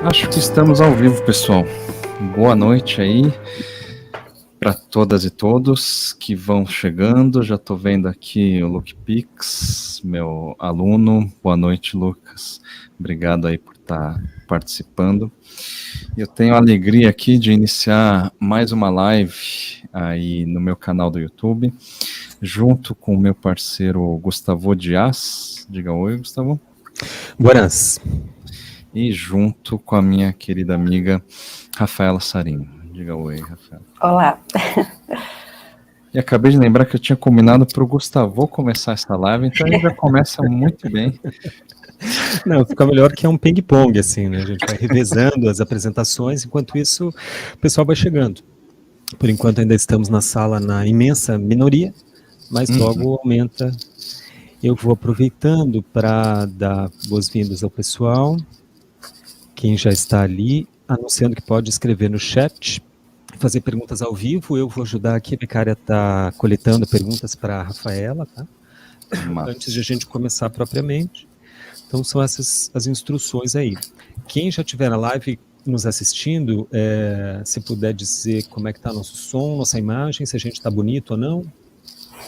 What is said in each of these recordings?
Acho que estamos ao vivo, pessoal. Boa noite aí para todas e todos que vão chegando. Já estou vendo aqui o Luke Pix, meu aluno. Boa noite, Lucas. Obrigado aí por estar participando. Eu tenho a alegria aqui de iniciar mais uma live aí no meu canal do YouTube, junto com o meu parceiro Gustavo Dias. Diga oi, Gustavo. Buenas. E junto com a minha querida amiga Rafaela Sarinho. Diga oi, Rafaela. Olá. E acabei de lembrar que eu tinha combinado para o Gustavo começar essa live, então ele já começa muito bem. Não, fica melhor que é um ping-pong, assim, né? A gente vai revezando as apresentações, enquanto isso o pessoal vai chegando. Por enquanto ainda estamos na sala na imensa minoria, mas logo aumenta. Eu vou aproveitando para dar boas-vindas ao pessoal, quem já está ali, anunciando que pode escrever no chat, fazer perguntas ao vivo. Eu vou ajudar aqui, a Beccaria está coletando perguntas para a Rafaela, tá? Antes de a gente começar propriamente. Então são essas as instruções aí. Quem já estiver na live nos assistindo, se puder dizer como é que está nosso som, nossa imagem, se a gente está bonito ou não,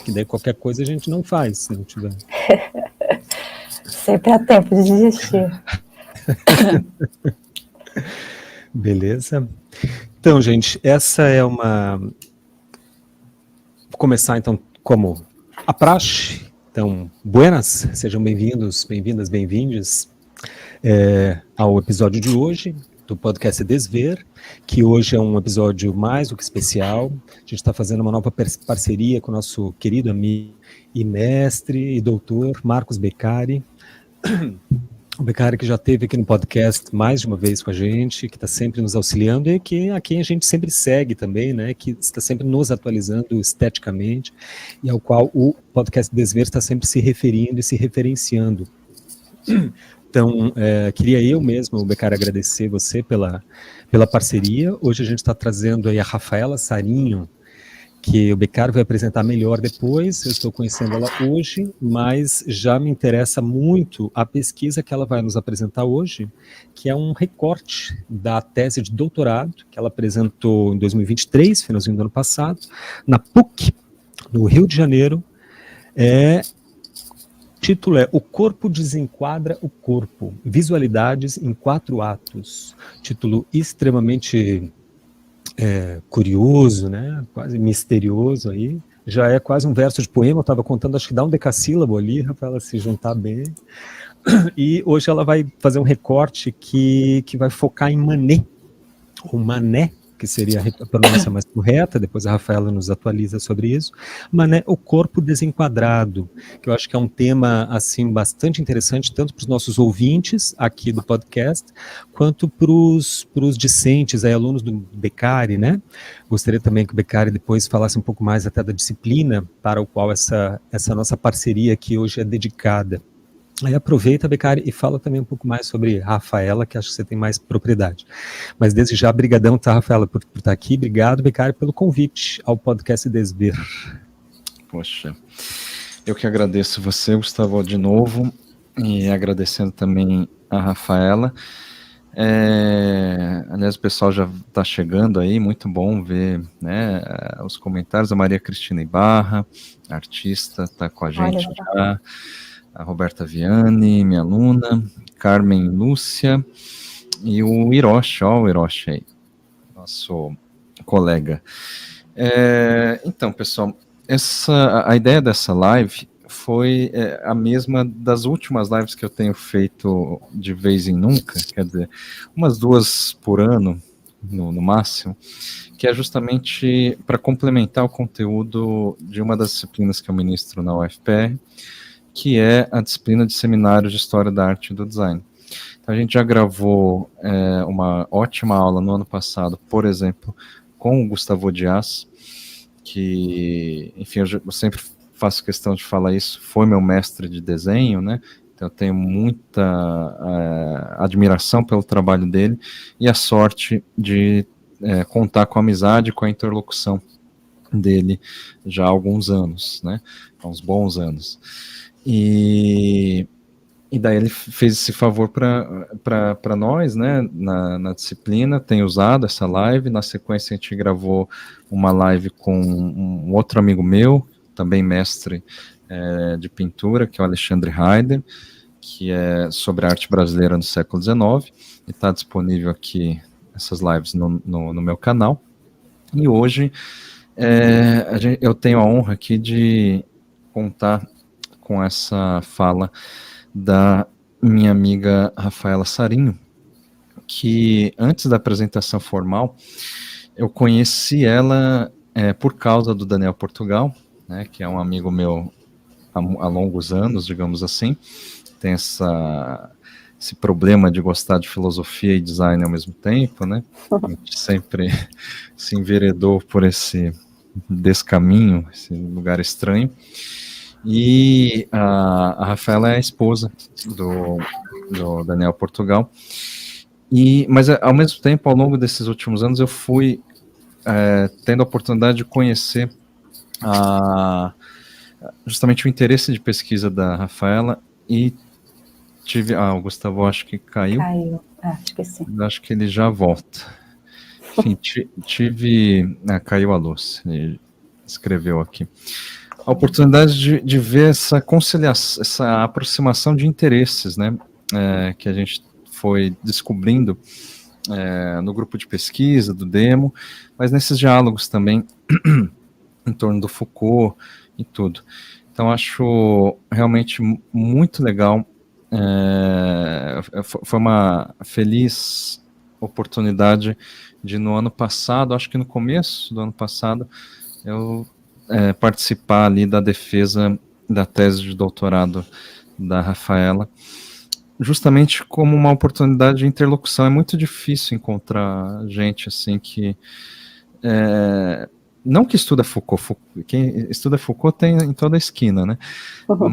que daí qualquer coisa a gente não faz, se não tiver. Sempre há tempo de desistir. Beleza. Então, gente, essa é uma... Vou começar, então, como a praxe. Então, buenas, sejam bem-vindos, bem-vindas, bem-vindes ao episódio de hoje do podcast Desver, que hoje é um episódio mais do que especial. A gente está fazendo uma nova parceria com o nosso querido amigo e mestre e doutor Marcos Beccari. O Beccari que já esteve aqui no podcast mais de uma vez com a gente, que está sempre nos auxiliando e a quem a gente sempre segue também, né, que está sempre nos atualizando esteticamente e ao qual o podcast Desver está sempre se referindo e se referenciando. Então, queria eu mesmo, Beccari, agradecer você pela parceria. Hoje a gente está trazendo aí a Rafaela Sarinho, que o Beccari vai apresentar melhor depois. Eu estou conhecendo ela hoje, mas já me interessa muito a pesquisa que ela vai nos apresentar hoje, que é um recorte da tese de doutorado que ela apresentou em 2023, finalzinho do ano passado, na PUC, no Rio de Janeiro. O título é O Corpo Desenquadra o Corpo, Visualidades em 4 Atos. Título extremamente curioso, né? Quase misterioso aí. Já é quase um verso de poema, eu estava contando, acho que dá um decassílabo ali, para ela se juntar bem. E hoje ela vai fazer um recorte que vai focar em Manet, ou Manet, que seria a pronúncia mais correta, depois a Rafaela nos atualiza sobre isso. Manet, o corpo desenquadrado, que eu acho que é um tema assim bastante interessante, tanto para os nossos ouvintes aqui do podcast, quanto para os discentes, aí, alunos do Beccari, né? Gostaria também que o Beccari depois falasse um pouco mais até da disciplina para o qual essa nossa parceria aqui hoje é dedicada. Aí aproveita, Beccari, e fala também um pouco mais sobre a Rafaela, que acho que você tem mais propriedade. Mas desde já, brigadão, tá, Rafaela, por estar aqui. Obrigado, Beccari, pelo convite ao podcast Desver. Poxa, eu que agradeço você, Gustavo, de novo, e agradecendo também a Rafaela. Aliás, o pessoal já está chegando aí, muito bom ver, né, os comentários. A Maria Cristina Ibarra, artista, está com a gente já. A Roberta Viane, minha aluna, Carmen Lúcia e o Hiroshi, ó, o Hiroshi aí, nosso colega. Então, pessoal, a ideia dessa live foi a mesma das últimas lives que eu tenho feito de vez em nunca, quer dizer, umas 2 por ano, no máximo, que é justamente para complementar o conteúdo de uma das disciplinas que eu ministro na UFPR, que é a disciplina de seminários de História da Arte e do Design. Então, a gente já gravou uma ótima aula no ano passado, por exemplo, com o Gustavo Dias, que, enfim, eu sempre faço questão de falar isso, foi meu mestre de desenho, né? Então, eu tenho muita admiração pelo trabalho dele e a sorte de contar com a amizade, com a interlocução dele já há alguns anos, né? Há uns bons anos. E E daí ele fez esse favor para nós, né, na disciplina, tem usado essa live. Na sequência a gente gravou uma live com um outro amigo meu, também mestre de pintura, que é o Alexandre Heider, que é sobre a arte brasileira no século XIX, e está disponível aqui, essas lives, no meu canal. E hoje eu tenho a honra aqui de contar com essa fala da minha amiga Rafaela Sarinho, que antes da apresentação formal, eu conheci ela por causa do Daniel Portugal, né, que é um amigo meu há longos anos, digamos assim, tem esse problema de gostar de filosofia e design ao mesmo tempo, né, a gente sempre se enveredou por esse descaminho, esse lugar estranho. E a Rafaela é a esposa do Daniel Portugal. Mas, ao mesmo tempo, ao longo desses últimos anos, eu fui tendo a oportunidade de conhecer justamente o interesse de pesquisa da Rafaela, e tive... o Gustavo acho que caiu. Caiu, acho que sim. Acho que ele já volta. Enfim, caiu a luz, ele escreveu aqui. A oportunidade de ver essa conciliação, essa aproximação de interesses, né, que a gente foi descobrindo no grupo de pesquisa, do Demo, mas nesses diálogos também em torno do Foucault e tudo. Então, acho realmente muito legal. Foi uma feliz oportunidade de, no ano passado, acho que no começo do ano passado, eu participar ali da defesa da tese de doutorado da Rafaela, justamente como uma oportunidade de interlocução. É muito difícil encontrar gente assim que não que estuda Foucault, quem estuda Foucault tem em toda a esquina, né?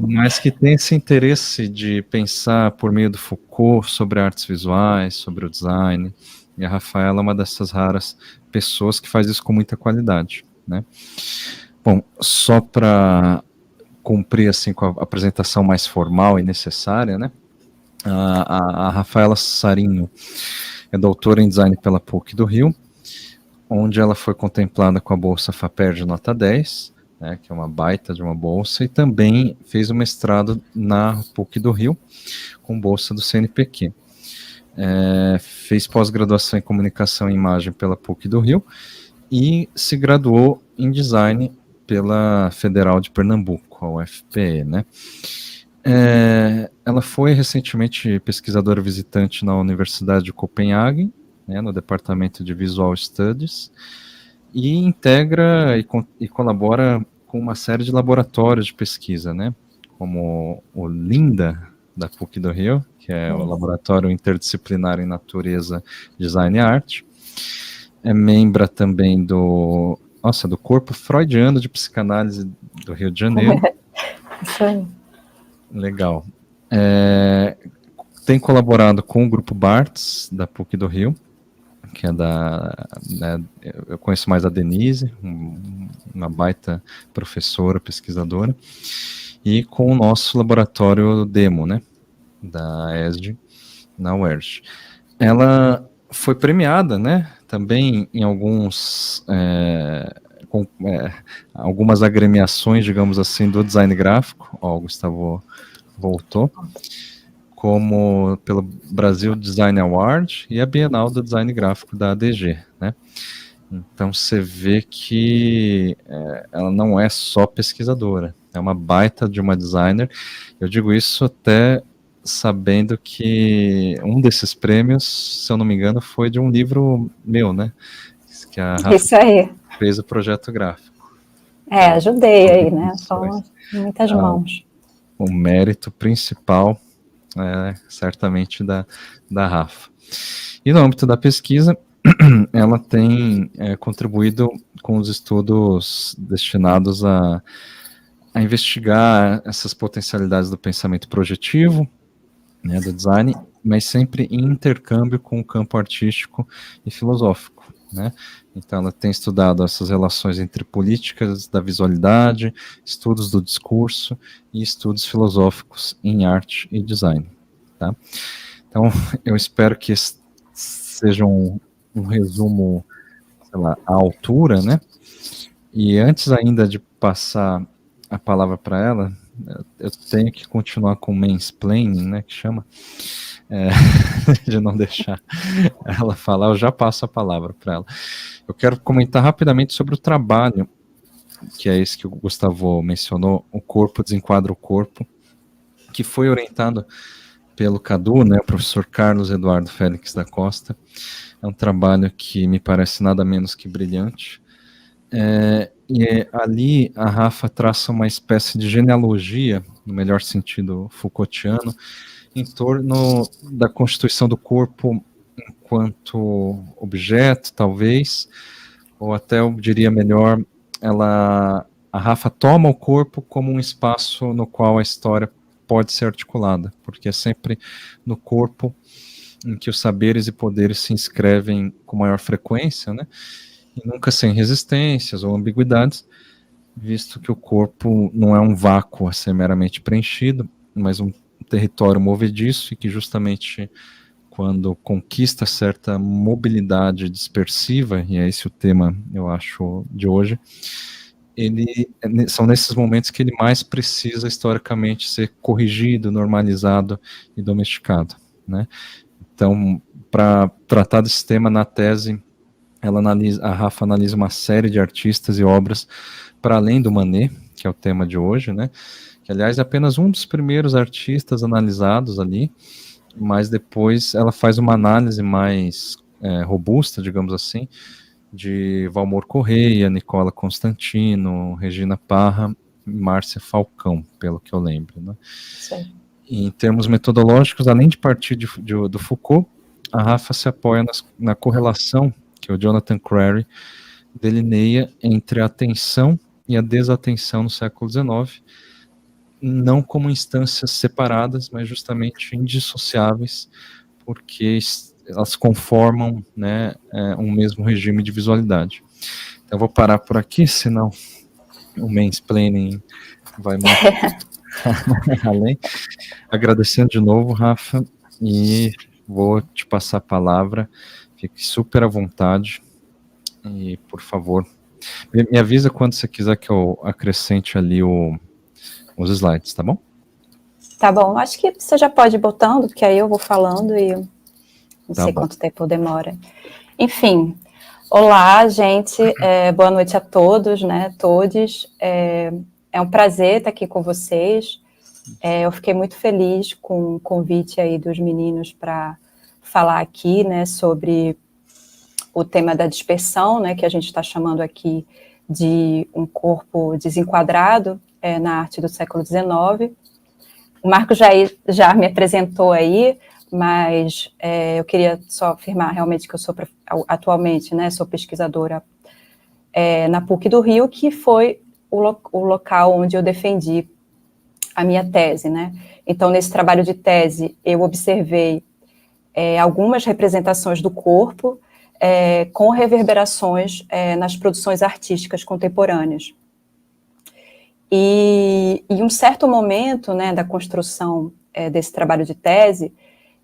Mas que tem esse interesse de pensar por meio do Foucault sobre artes visuais, sobre o design. E a Rafaela é uma dessas raras pessoas que faz isso com muita qualidade, né? Bom, só para cumprir assim com a apresentação mais formal e necessária, né? A Rafaela Sarinho é doutora em design pela PUC do Rio, onde ela foi contemplada com a bolsa FAPER de nota 10, né, que é uma baita de uma bolsa, e também fez o mestrado na PUC do Rio, com bolsa do CNPq. Fez pós-graduação em comunicação e imagem pela PUC do Rio, e se graduou em design pela Federal de Pernambuco, a UFPE, né? Ela foi recentemente pesquisadora visitante na Universidade de Copenhague, né, no departamento de Visual Studies, e integra e colabora com uma série de laboratórios de pesquisa, né, como o LINDA, da PUC do Rio, que é o Laboratório Interdisciplinar em Natureza, Design e Arte. É membro também do Corpo Freudiano de Psicanálise do Rio de Janeiro. Isso aí. Legal. Tem colaborado com o Grupo Barthes, da PUC do Rio, que é eu conheço mais a Denise, uma baita professora, pesquisadora, e com o nosso laboratório Demo, né, da ESD, na UERJ. Ela foi premiada, né, também em algumas agremiações, digamos assim, do design gráfico. O Gustavo voltou, como pelo Brasil Design Award e a Bienal do Design Gráfico da ADG, né? Então você vê que ela não é só pesquisadora, é uma baita de uma designer. Eu digo isso até sabendo que um desses prêmios, se eu não me engano, foi de um livro meu, né? Que a Rafa isso aí. Fez o projeto gráfico. Ajudei aí, né? São muitas mãos. O mérito principal certamente da Rafa. E no âmbito da pesquisa, ela tem contribuído com os estudos destinados a investigar essas potencialidades do pensamento projetivo, né, do design, mas sempre em intercâmbio com o campo artístico e filosófico, né? Então ela tem estudado essas relações entre políticas da visualidade, estudos do discurso e estudos filosóficos em arte e design, tá? Então eu espero que esse seja um resumo, sei lá, à altura, né? E antes ainda de passar a palavra para ela, eu tenho que continuar com o mansplaining, né, que chama, de não deixar ela falar, eu já passo a palavra para ela. Eu quero comentar rapidamente sobre o trabalho, que é esse que o Gustavo mencionou, O Corpo Desenquadra o Corpo, que foi orientado pelo Cadu, né, o professor Carlos Eduardo Félix da Costa. É um trabalho que me parece nada menos que brilhante. Ali a Rafa traça uma espécie de genealogia, no melhor sentido Foucaultiano, em torno da constituição do corpo enquanto objeto, talvez, ou até eu diria melhor, a Rafa toma o corpo como um espaço no qual a história pode ser articulada, porque é sempre no corpo em que os saberes e poderes se inscrevem com maior frequência, né? E nunca sem resistências ou ambiguidades, visto que o corpo não é um vácuo a ser meramente preenchido, mas um território movediço e que justamente quando conquista certa mobilidade dispersiva, e é esse o tema, eu acho, de hoje, são nesses momentos que ele mais precisa historicamente ser corrigido, normalizado e domesticado, né? Então, para tratar desse tema na tese, a Rafa analisa uma série de artistas e obras para além do Manet, que é o tema de hoje, né? Que, aliás, é apenas um dos primeiros artistas analisados ali, mas depois ela faz uma análise mais robusta, digamos assim, de Valmor Correia, Nicola Constantino, Regina Parra e Márcia Falcão, pelo que eu lembro, né? Sim. Em termos metodológicos, além de partir do Foucault, a Rafa se apoia na correlação que o Jonathan Crary delineia entre a atenção e a desatenção no século XIX, não como instâncias separadas, mas justamente indissociáveis, porque elas conformam, né, um mesmo regime de visualidade. Então, eu vou parar por aqui, senão o mansplaining vai muito além. Agradecendo de novo, Rafa, e vou te passar a palavra. Fique super à vontade e, por favor, me avisa quando você quiser que eu acrescente ali os slides, tá bom? Tá bom, acho que você já pode ir botando, porque aí eu vou falando e não sei quanto tempo demora. Enfim, olá, gente, boa noite a todos, né, todes. É um prazer estar aqui com vocês. Eu fiquei muito feliz com o convite aí dos meninos para falar aqui, né, sobre o tema da dispersão, né, que a gente está chamando aqui de um corpo desenquadrado na arte do século XIX. O Marco já me apresentou aí, mas eu queria só afirmar realmente que eu sou, atualmente, né, sou pesquisadora na PUC do Rio, que foi o local onde eu defendi a minha tese, né? Então, nesse trabalho de tese, eu observei algumas representações do corpo com reverberações nas produções artísticas contemporâneas. E em um certo momento, né, da construção desse trabalho de tese,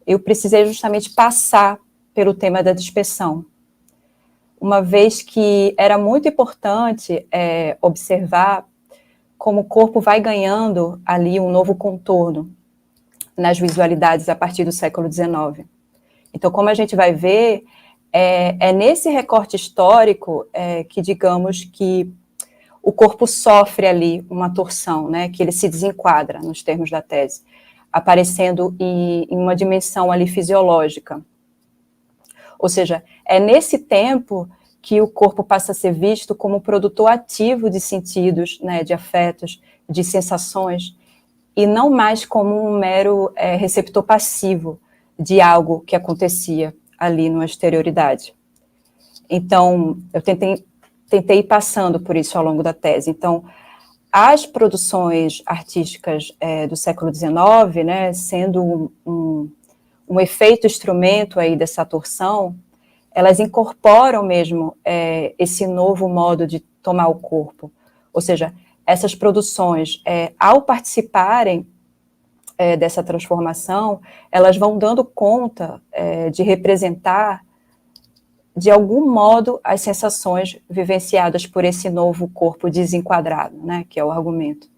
eu precisei justamente passar pelo tema da dispersão, uma vez que era muito importante observar como o corpo vai ganhando ali um novo contorno nas visualidades a partir do século XIX. Então, como a gente vai ver, é nesse recorte histórico que, digamos, que o corpo sofre ali uma torção, né, que ele se desenquadra, nos termos da tese, aparecendo em uma dimensão ali fisiológica. Ou seja, é nesse tempo que o corpo passa a ser visto como produtor ativo de sentidos, né, de afetos, de sensações, e não mais como um mero receptor passivo de algo que acontecia ali na exterioridade. Então, eu tentei ir passando por isso ao longo da tese. Então, as produções artísticas do século XIX, né, sendo um efeito instrumento aí dessa torção, elas incorporam mesmo esse novo modo de tomar o corpo. Ou seja, essas produções, ao participarem dessa transformação, elas vão dando conta de representar, de algum modo, as sensações vivenciadas por esse novo corpo desenquadrado, né, que é o argumento.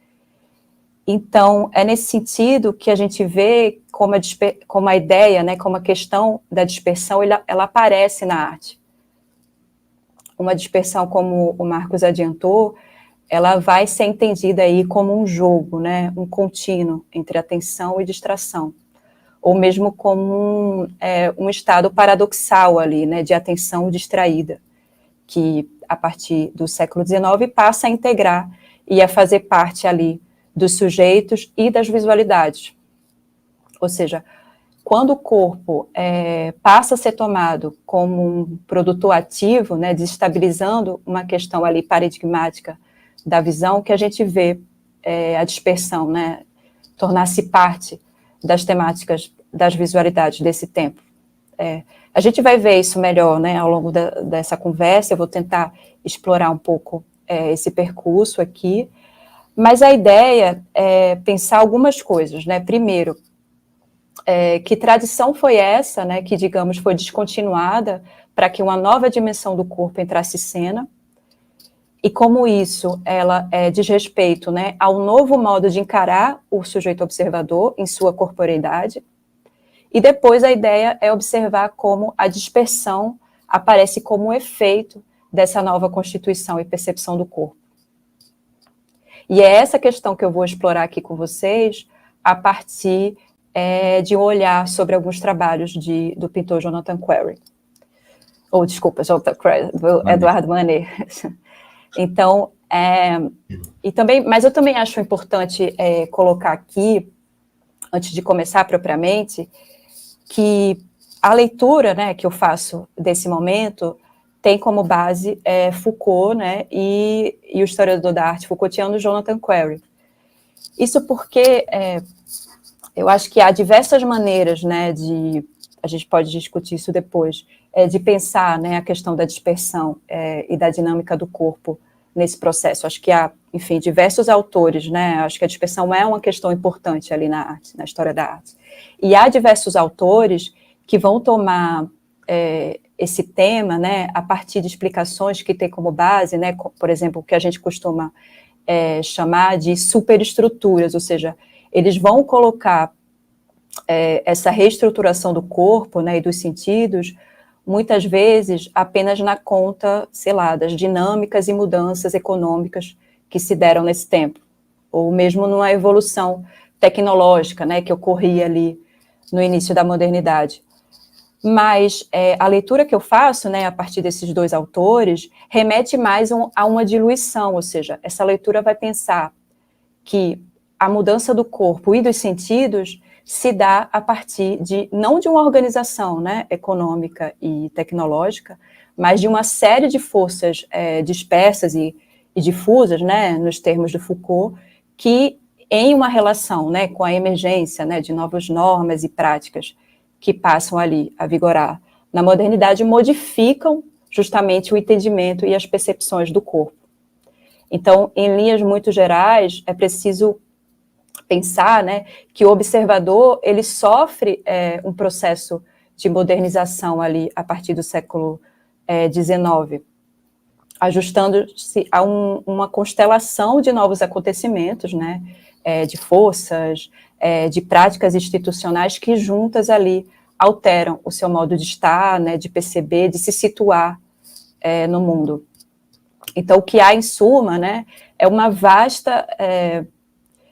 Então, é nesse sentido que a gente vê como a ideia, né, como a questão da dispersão, ela aparece na arte. Uma dispersão, como o Marcos adiantou, ela vai ser entendida aí como um jogo, né, um contínuo entre atenção e distração, ou mesmo como um estado paradoxal ali, né, de atenção distraída, que a partir do século XIX passa a integrar e a fazer parte ali dos sujeitos e das visualidades. Ou seja, quando o corpo passa a ser tomado como um produtor ativo, né, desestabilizando uma questão ali paradigmática da visão, que a gente vê a dispersão, né, tornar-se parte das temáticas das visualidades desse tempo. A gente vai ver isso melhor, né, ao longo dessa conversa. Eu vou tentar explorar um pouco esse percurso aqui, mas a ideia é pensar algumas coisas, né. Primeiro, que tradição foi essa, né, que, digamos, foi descontinuada para que uma nova dimensão do corpo entrasse em cena, e como isso ela diz respeito, né, ao novo modo de encarar o sujeito observador em sua corporeidade. E depois a ideia é observar como a dispersão aparece como um efeito dessa nova constituição e percepção do corpo. E é essa questão que eu vou explorar aqui com vocês a partir de um olhar sobre alguns trabalhos do pintor Jonathan Quarry. Jonathan Quarry, do Edouard Manet. Então, mas eu também acho importante colocar aqui, antes de começar propriamente, que a leitura, né, que eu faço desse momento tem como base Foucault, né, e o historiador da arte Foucaultiano Jonathan Quarry. Isso porque eu acho que há diversas maneiras, né, a gente pode discutir isso depois, de pensar, né, a questão da dispersão e da dinâmica do corpo nesse processo. Acho que há, enfim, diversos autores, né, acho que a dispersão é uma questão importante ali na arte, na história da arte. E há diversos autores que vão tomar esse tema, né, a partir de explicações que tem como base, né, por exemplo, o que a gente costuma chamar de superestruturas, ou seja, eles vão colocar essa reestruturação do corpo, né, e dos sentidos, muitas vezes apenas na conta, sei lá, das dinâmicas e mudanças econômicas que se deram nesse tempo, ou mesmo numa evolução tecnológica, né, que ocorria ali no início da modernidade. Mas a leitura que eu faço, né, a partir desses dois autores, remete mais a uma diluição, ou seja, essa leitura vai pensar que a mudança do corpo e dos sentidos se dá a partir não de uma organização, né, econômica e tecnológica, mas de uma série de forças dispersas e difusas, né, nos termos de Foucault, que em uma relação, né, com a emergência, né, de novas normas e práticas que passam ali a vigorar na modernidade, modificam justamente o entendimento e as percepções do corpo. Então, em linhas muito gerais, é preciso pensar, né, que o observador ele sofre um processo de modernização ali a partir do século XIX, ajustando-se a uma constelação de novos acontecimentos, né, de forças, de práticas institucionais que juntas ali alteram o seu modo de estar, né, de perceber, de se situar no mundo. Então, o que há em suma, né, é uma vasta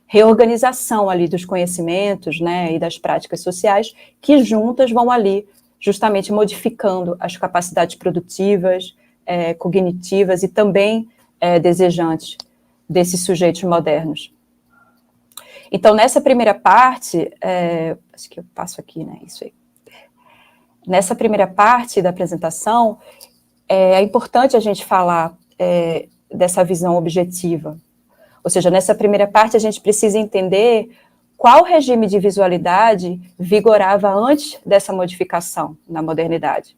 reorganização ali dos conhecimentos, né, e das práticas sociais, que juntas vão ali justamente modificando as capacidades produtivas, cognitivas e também desejantes desses sujeitos modernos. Então, nessa primeira parte, acho que eu passo aqui, né, isso aí. Nessa primeira parte da apresentação, é importante a gente falar dessa visão objetiva. Ou seja, nessa primeira parte a gente precisa entender qual regime de visualidade vigorava antes dessa modificação na modernidade.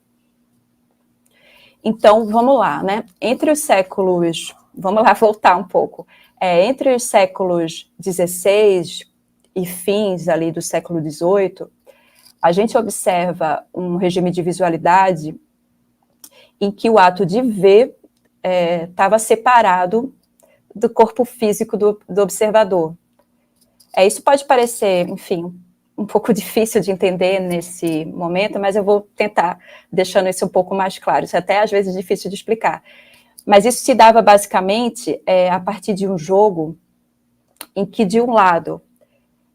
Então, vamos lá, né? Entre os séculos... Vamos lá voltar um pouco. Entre os séculos XVI e fins ali do século XVIII, a gente observa um regime de visualidade em que o ato de ver estava separado do corpo físico do observador. Isso pode parecer, enfim, um pouco difícil de entender nesse momento, mas eu vou tentar deixando isso um pouco mais claro. Isso é até às vezes difícil de explicar. Mas isso se dava basicamente a partir de um jogo em que, de um lado,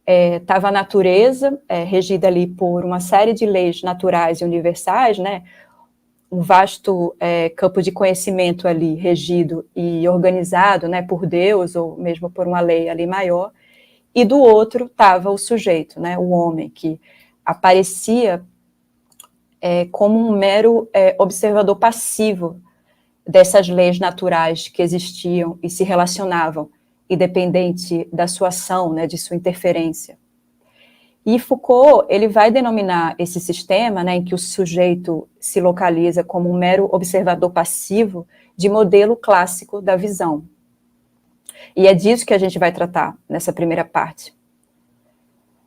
estava a natureza, regida ali por uma série de leis naturais e universais, né? Um vasto campo de conhecimento ali, regido e organizado, né, por Deus, ou mesmo por uma lei ali maior, e do outro estava o sujeito, né, o homem, que aparecia como um mero observador passivo dessas leis naturais que existiam e se relacionavam, independente da sua ação, né, de sua interferência. E Foucault, ele vai denominar esse sistema, né, em que o sujeito se localiza como um mero observador passivo, de modelo clássico da visão. E é disso que a gente vai tratar nessa primeira parte.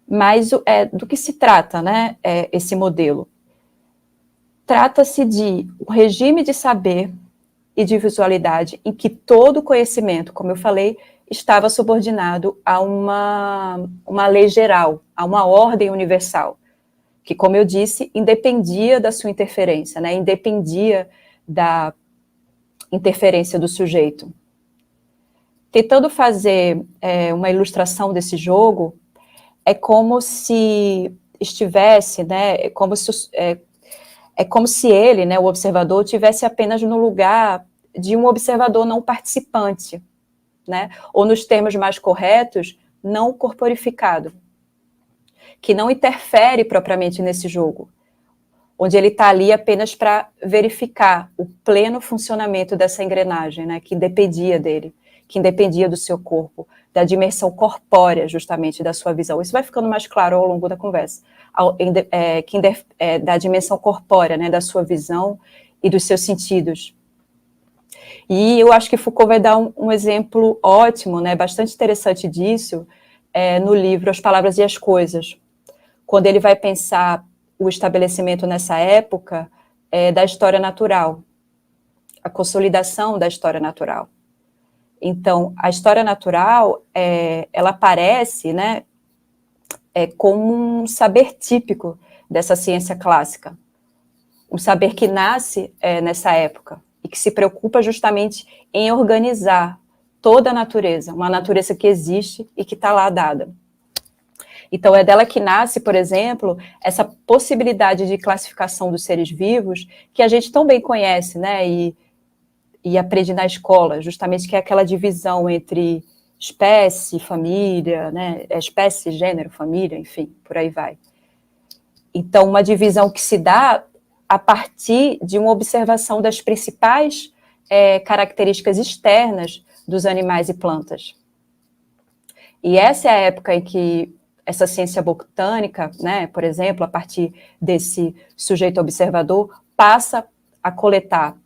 Mas do que se trata, né, esse modelo? Trata-se de um regime de saber e de visualidade em que todo conhecimento, como eu falei, estava subordinado a uma lei geral, a uma ordem universal, que, como eu disse, independia da sua interferência, né, independia da interferência do sujeito. Tentando fazer uma ilustração desse jogo, é como se estivesse, né, é como se ele, né, o observador, estivesse apenas no lugar de um observador não participante, né, ou nos termos mais corretos, não corporificado, que não interfere propriamente nesse jogo, onde ele está ali apenas para verificar o pleno funcionamento dessa engrenagem, né, que dependia dele, que independia do seu corpo, da dimensão corpórea, justamente, da sua visão. Isso vai ficando mais claro ao longo da conversa, da dimensão corpórea, né, da sua visão e dos seus sentidos. E eu acho que Foucault vai dar um exemplo ótimo, né, bastante interessante disso, no livro As Palavras e as Coisas, quando ele vai pensar o estabelecimento nessa época da história natural, a consolidação da história natural. Então, a história natural, ela aparece, né, como um saber típico dessa ciência clássica, um saber que nasce nessa época e que se preocupa justamente em organizar toda a natureza, uma natureza que existe e que está lá dada. Então, é dela que nasce, por exemplo, essa possibilidade de classificação dos seres vivos que a gente tão bem conhece, né, e aprende na escola, justamente que é aquela divisão entre espécie, família, né, espécie, gênero, família, enfim, por aí vai. Então, uma divisão que se dá a partir de uma observação das principais características externas dos animais e plantas. E essa é a época em que essa ciência botânica, né, por exemplo, a partir desse sujeito observador, passa a coletar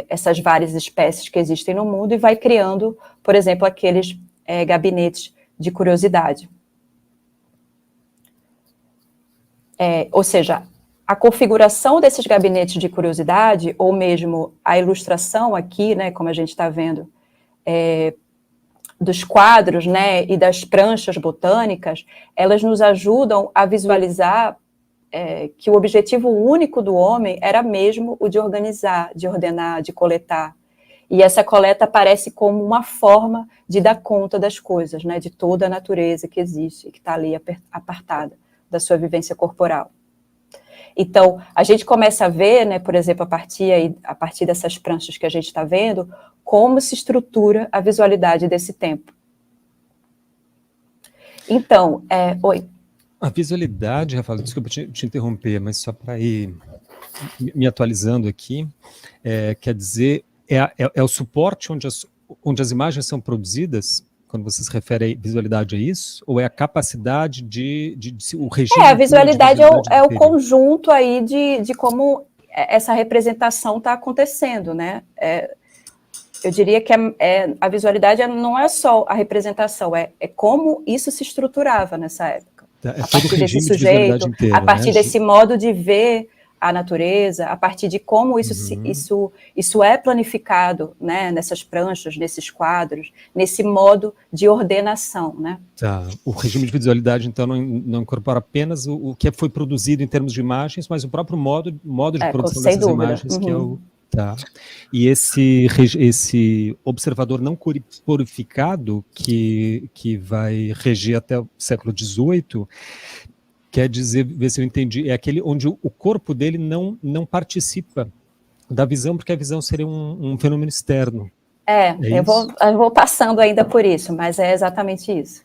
essas várias espécies que existem no mundo e vai criando, por exemplo, aqueles gabinetes de curiosidade. Ou seja, a configuração desses gabinetes de curiosidade, ou mesmo a ilustração aqui, né, como a gente está vendo, dos quadros, né, e das pranchas botânicas, elas nos ajudam a visualizar que o objetivo único do homem era mesmo o de organizar, de ordenar, de coletar. E essa coleta aparece como uma forma de dar conta das coisas, né, de toda a natureza que existe, que está ali apartada da sua vivência corporal. Então, a gente começa a ver, né, por exemplo, a partir dessas pranchas que a gente está vendo, como se estrutura a visualidade desse tempo. Então, oi. A visualidade, Rafael, desculpa te interromper, mas só para ir me atualizando aqui, quer dizer, é o suporte onde as imagens são produzidas, quando você se refere à visualidade, é isso? Ou é a capacidade o regime... A visualidade é o conjunto aí de como essa representação está acontecendo, né? Eu diria que a visualidade não é só a representação, é como isso se estruturava nessa época. A partir desse sujeito, inteiro, a partir desse modo de ver a natureza, a partir de como isso é planificado, né, nessas pranchas, nesses quadros, nesse modo de ordenação, né? O regime de visualidade, então, não incorpora apenas o que foi produzido em termos de imagens, mas o próprio modo de produção dessas imagens, que é o... E esse observador não corporificado que vai regir até o século XVIII, quer dizer, ver se eu entendi, é aquele onde o corpo dele não participa da visão, porque a visão seria um fenômeno externo. Eu vou passando ainda por isso, mas é exatamente isso.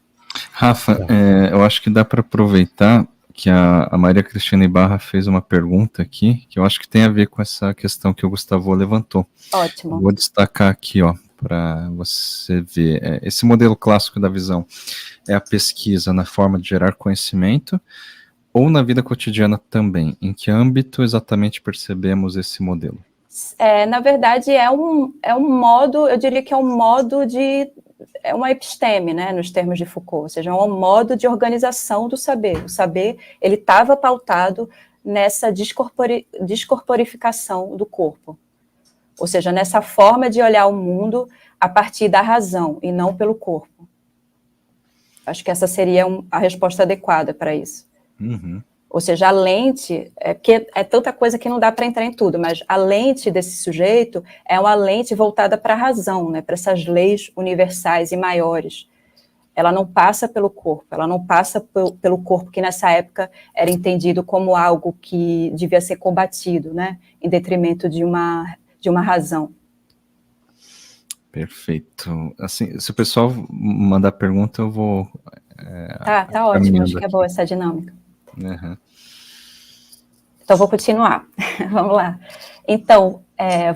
Rafa, eu acho que dá para aproveitar que a Maria Cristina Ibarra fez uma pergunta aqui, que eu acho que tem a ver com essa questão que o Gustavo levantou. Ótimo. Vou destacar aqui, para você ver. Esse modelo clássico da visão é a pesquisa na forma de gerar conhecimento ou na vida cotidiana também? Em que âmbito exatamente percebemos esse modelo? Na verdade, é um modo, eu diria que é um modo é uma episteme, né, nos termos de Foucault, ou seja, é um modo de organização do saber. O saber, ele estava pautado nessa descorporificação do corpo, ou seja, nessa forma de olhar o mundo a partir da razão e não pelo corpo. Acho que essa seria a resposta adequada para isso. Uhum. Ou seja, a lente, porque é tanta coisa que não dá para entrar em tudo, mas a lente desse sujeito é uma lente voltada para a razão, né, para essas leis universais e maiores. Ela não passa pelo corpo, ela não passa pelo corpo que nessa época era entendido como algo que devia ser combatido, né, em detrimento de uma razão. Perfeito. Assim, se o pessoal mandar pergunta, eu vou... Tá ótimo, acho que é boa essa dinâmica. Uhum. Então, vou continuar. Vamos lá. Então,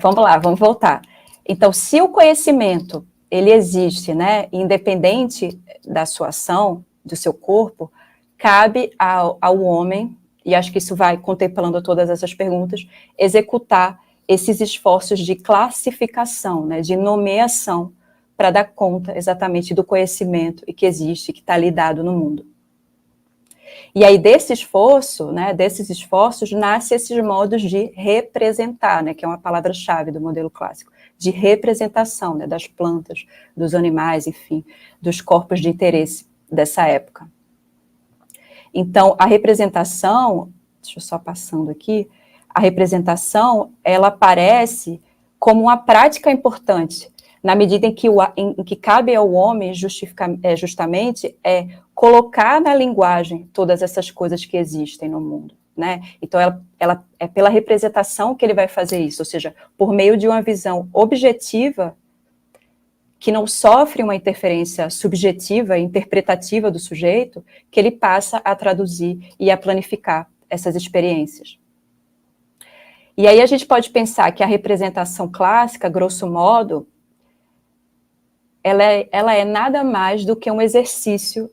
vamos voltar. Então, se o conhecimento, ele existe, né, independente da sua ação, do seu corpo, cabe ao homem, e acho que isso vai contemplando todas essas perguntas, executar esses esforços de classificação, né, de nomeação, para dar conta exatamente do conhecimento e que existe, que está lidado no mundo. E aí, desses esforços, nascem esses modos de representar, né, que é uma palavra-chave do modelo clássico, de representação, né, das plantas, dos animais, enfim, dos corpos de interesse dessa época. Então, a representação, deixa eu só passando aqui, a representação, ela aparece como uma prática importante, na medida em que cabe ao homem justamente colocar na linguagem todas essas coisas que existem no mundo, né? Então, ela é pela representação que ele vai fazer isso, ou seja, por meio de uma visão objetiva, que não sofre uma interferência subjetiva e interpretativa do sujeito, que ele passa a traduzir e a planificar essas experiências. E aí a gente pode pensar que a representação clássica, grosso modo, ela é nada mais do que um exercício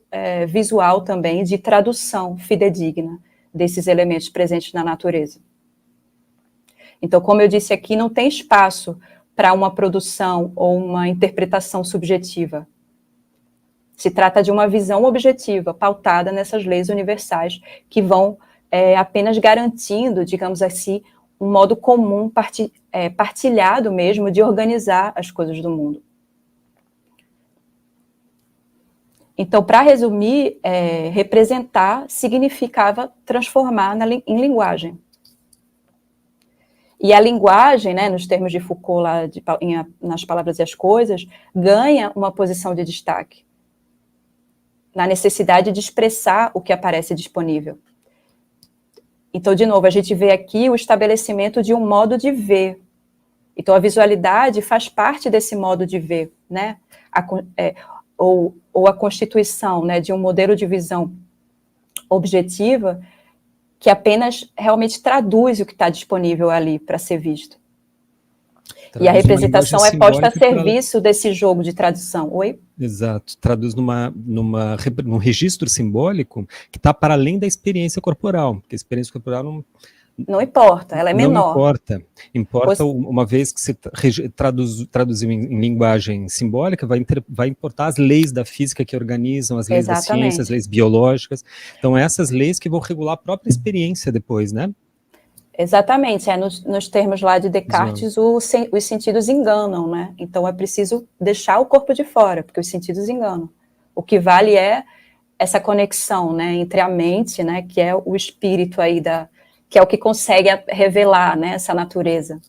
visual também de tradução fidedigna desses elementos presentes na natureza. Então, como eu disse aqui, não tem espaço para uma produção ou uma interpretação subjetiva. Se trata de uma visão objetiva, pautada nessas leis universais, que vão apenas garantindo, digamos assim, um modo comum, partilhado mesmo, de organizar as coisas do mundo. Então, para resumir, representar significava transformar em linguagem. E a linguagem, né, nos termos de Foucault, nas Palavras e as Coisas, ganha uma posição de destaque, na necessidade de expressar o que aparece disponível. Então, de novo, a gente vê aqui o estabelecimento de um modo de ver. Então, a visualidade faz parte desse modo de ver, né? Ou a constituição, né, de um modelo de visão objetiva que apenas realmente traduz o que está disponível ali para ser visto. E a representação é posta a serviço desse jogo de tradução. Oi? Exato. Traduz num registro simbólico que está para além da experiência corporal, porque a experiência corporal Não importa, ela é menor. Não importa. Importa uma vez que você traduziu em linguagem simbólica, vai importar as leis da física que organizam, as leis da ciência, as leis biológicas. Então, essas leis que vão regular a própria experiência depois, né? Exatamente, nos termos lá de Descartes, os sentidos enganam, né? Então é preciso deixar o corpo de fora, porque os sentidos enganam. O que vale é essa conexão, né, entre a mente, né, que é o espírito aí que é o que consegue revelar, né, essa natureza,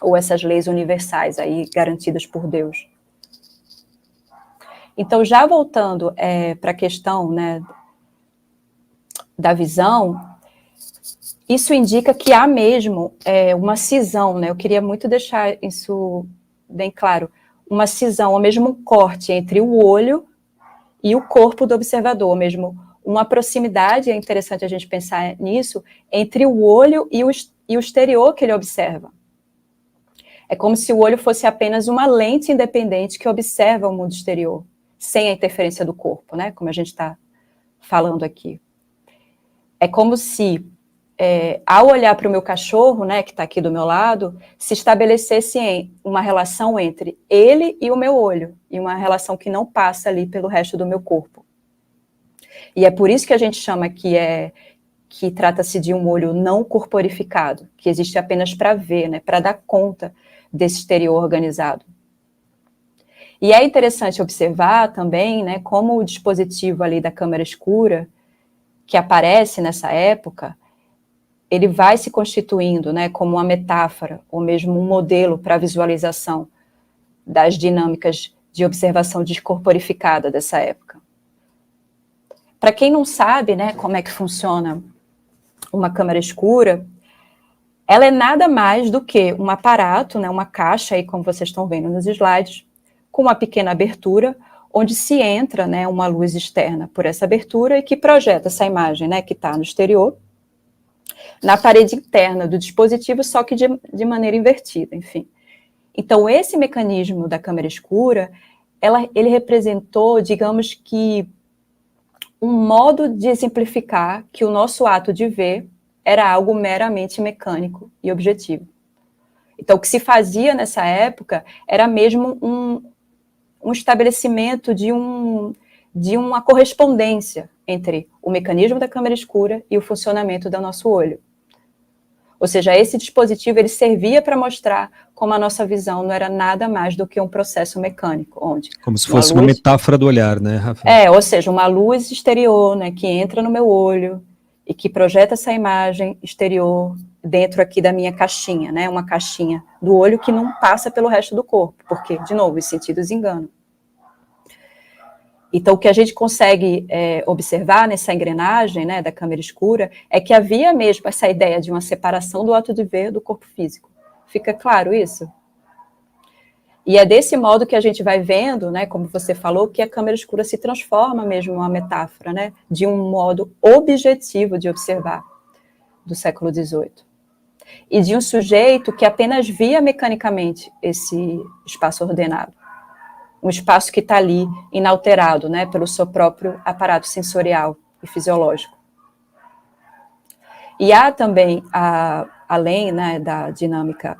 ou essas leis universais aí garantidas por Deus. Então, já voltando para a questão, né, da visão, isso indica que há mesmo uma cisão, né? Eu queria muito deixar isso bem claro, uma cisão, ou mesmo um corte entre o olho e o corpo do observador, ou mesmo uma proximidade, é interessante a gente pensar nisso, entre o olho e o exterior que ele observa. É como se o olho fosse apenas uma lente independente que observa o mundo exterior, sem a interferência do corpo, né? Como a gente está falando aqui. É como se ao olhar para o meu cachorro, né, que está aqui do meu lado, se estabelecesse uma relação entre ele e o meu olho, e uma relação que não passa ali pelo resto do meu corpo. E é por isso que a gente chama que trata-se de um olho não corporificado, que existe apenas para ver, né, para dar conta desse exterior organizado. E é interessante observar também, né, como o dispositivo ali da câmara escura, que aparece nessa época, ele vai se constituindo, né, como uma metáfora, ou mesmo um modelo para a visualização das dinâmicas de observação descorporificada dessa época. Para quem não sabe, né, como é que funciona uma câmara escura, ela é nada mais do que um aparato, né, uma caixa, aí, como vocês estão vendo nos slides, com uma pequena abertura, onde se entra, né, uma luz externa por essa abertura e que projeta essa imagem, né, que está no exterior, na parede interna do dispositivo, só que de maneira invertida, enfim. Então, esse mecanismo da câmara escura, ele representou, digamos que, um modo de exemplificar que o nosso ato de ver era algo meramente mecânico e objetivo. Então, o que se fazia nessa época era mesmo um estabelecimento de uma correspondência entre o mecanismo da câmara escura e o funcionamento do nosso olho. Ou seja, esse dispositivo ele servia para mostrar como a nossa visão não era nada mais do que um processo mecânico, onde como se fosse uma metáfora do olhar, né, Rafa? Ou seja, uma luz exterior, né, que entra no meu olho e que projeta essa imagem exterior dentro aqui da minha caixinha, né, uma caixinha do olho que não passa pelo resto do corpo, porque, de novo, os sentidos enganam. Então, o que a gente consegue observar nessa engrenagem, né, da câmara escura é que havia mesmo essa ideia de uma separação do ato de ver do corpo físico. Fica claro isso? E é desse modo que a gente vai vendo, né, como você falou, que a câmara escura se transforma mesmo em uma metáfora, né, de um modo objetivo de observar do século XVIII. E de um sujeito que apenas via mecanicamente esse espaço ordenado. Um espaço que está ali inalterado, né, pelo seu próprio aparato sensorial e fisiológico. E há também, além, né, da dinâmica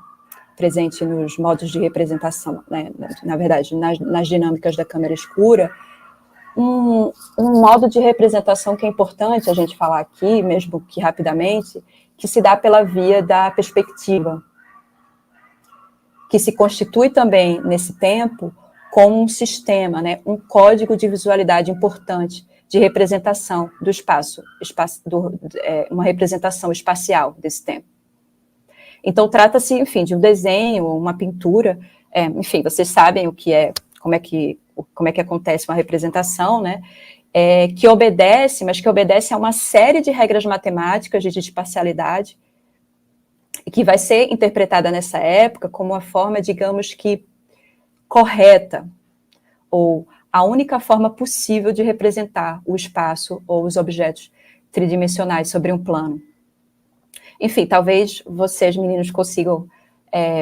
presente nos modos de representação, né, na verdade, nas dinâmicas da câmara escura, um modo de representação que é importante a gente falar aqui, mesmo que rapidamente, que se dá pela via da perspectiva, que se constitui também, nesse tempo, como um sistema, né, um código de visualidade importante de representação do espaço uma representação espacial desse tempo. Então, trata-se, enfim, de um desenho, uma pintura, enfim, vocês sabem como é que acontece uma representação, né, que obedece a uma série de regras matemáticas de espacialidade, e que vai ser interpretada nessa época como uma forma, digamos que, correta, ou a única forma possível de representar o espaço ou os objetos tridimensionais sobre um plano. Enfim, talvez vocês, meninos, consigam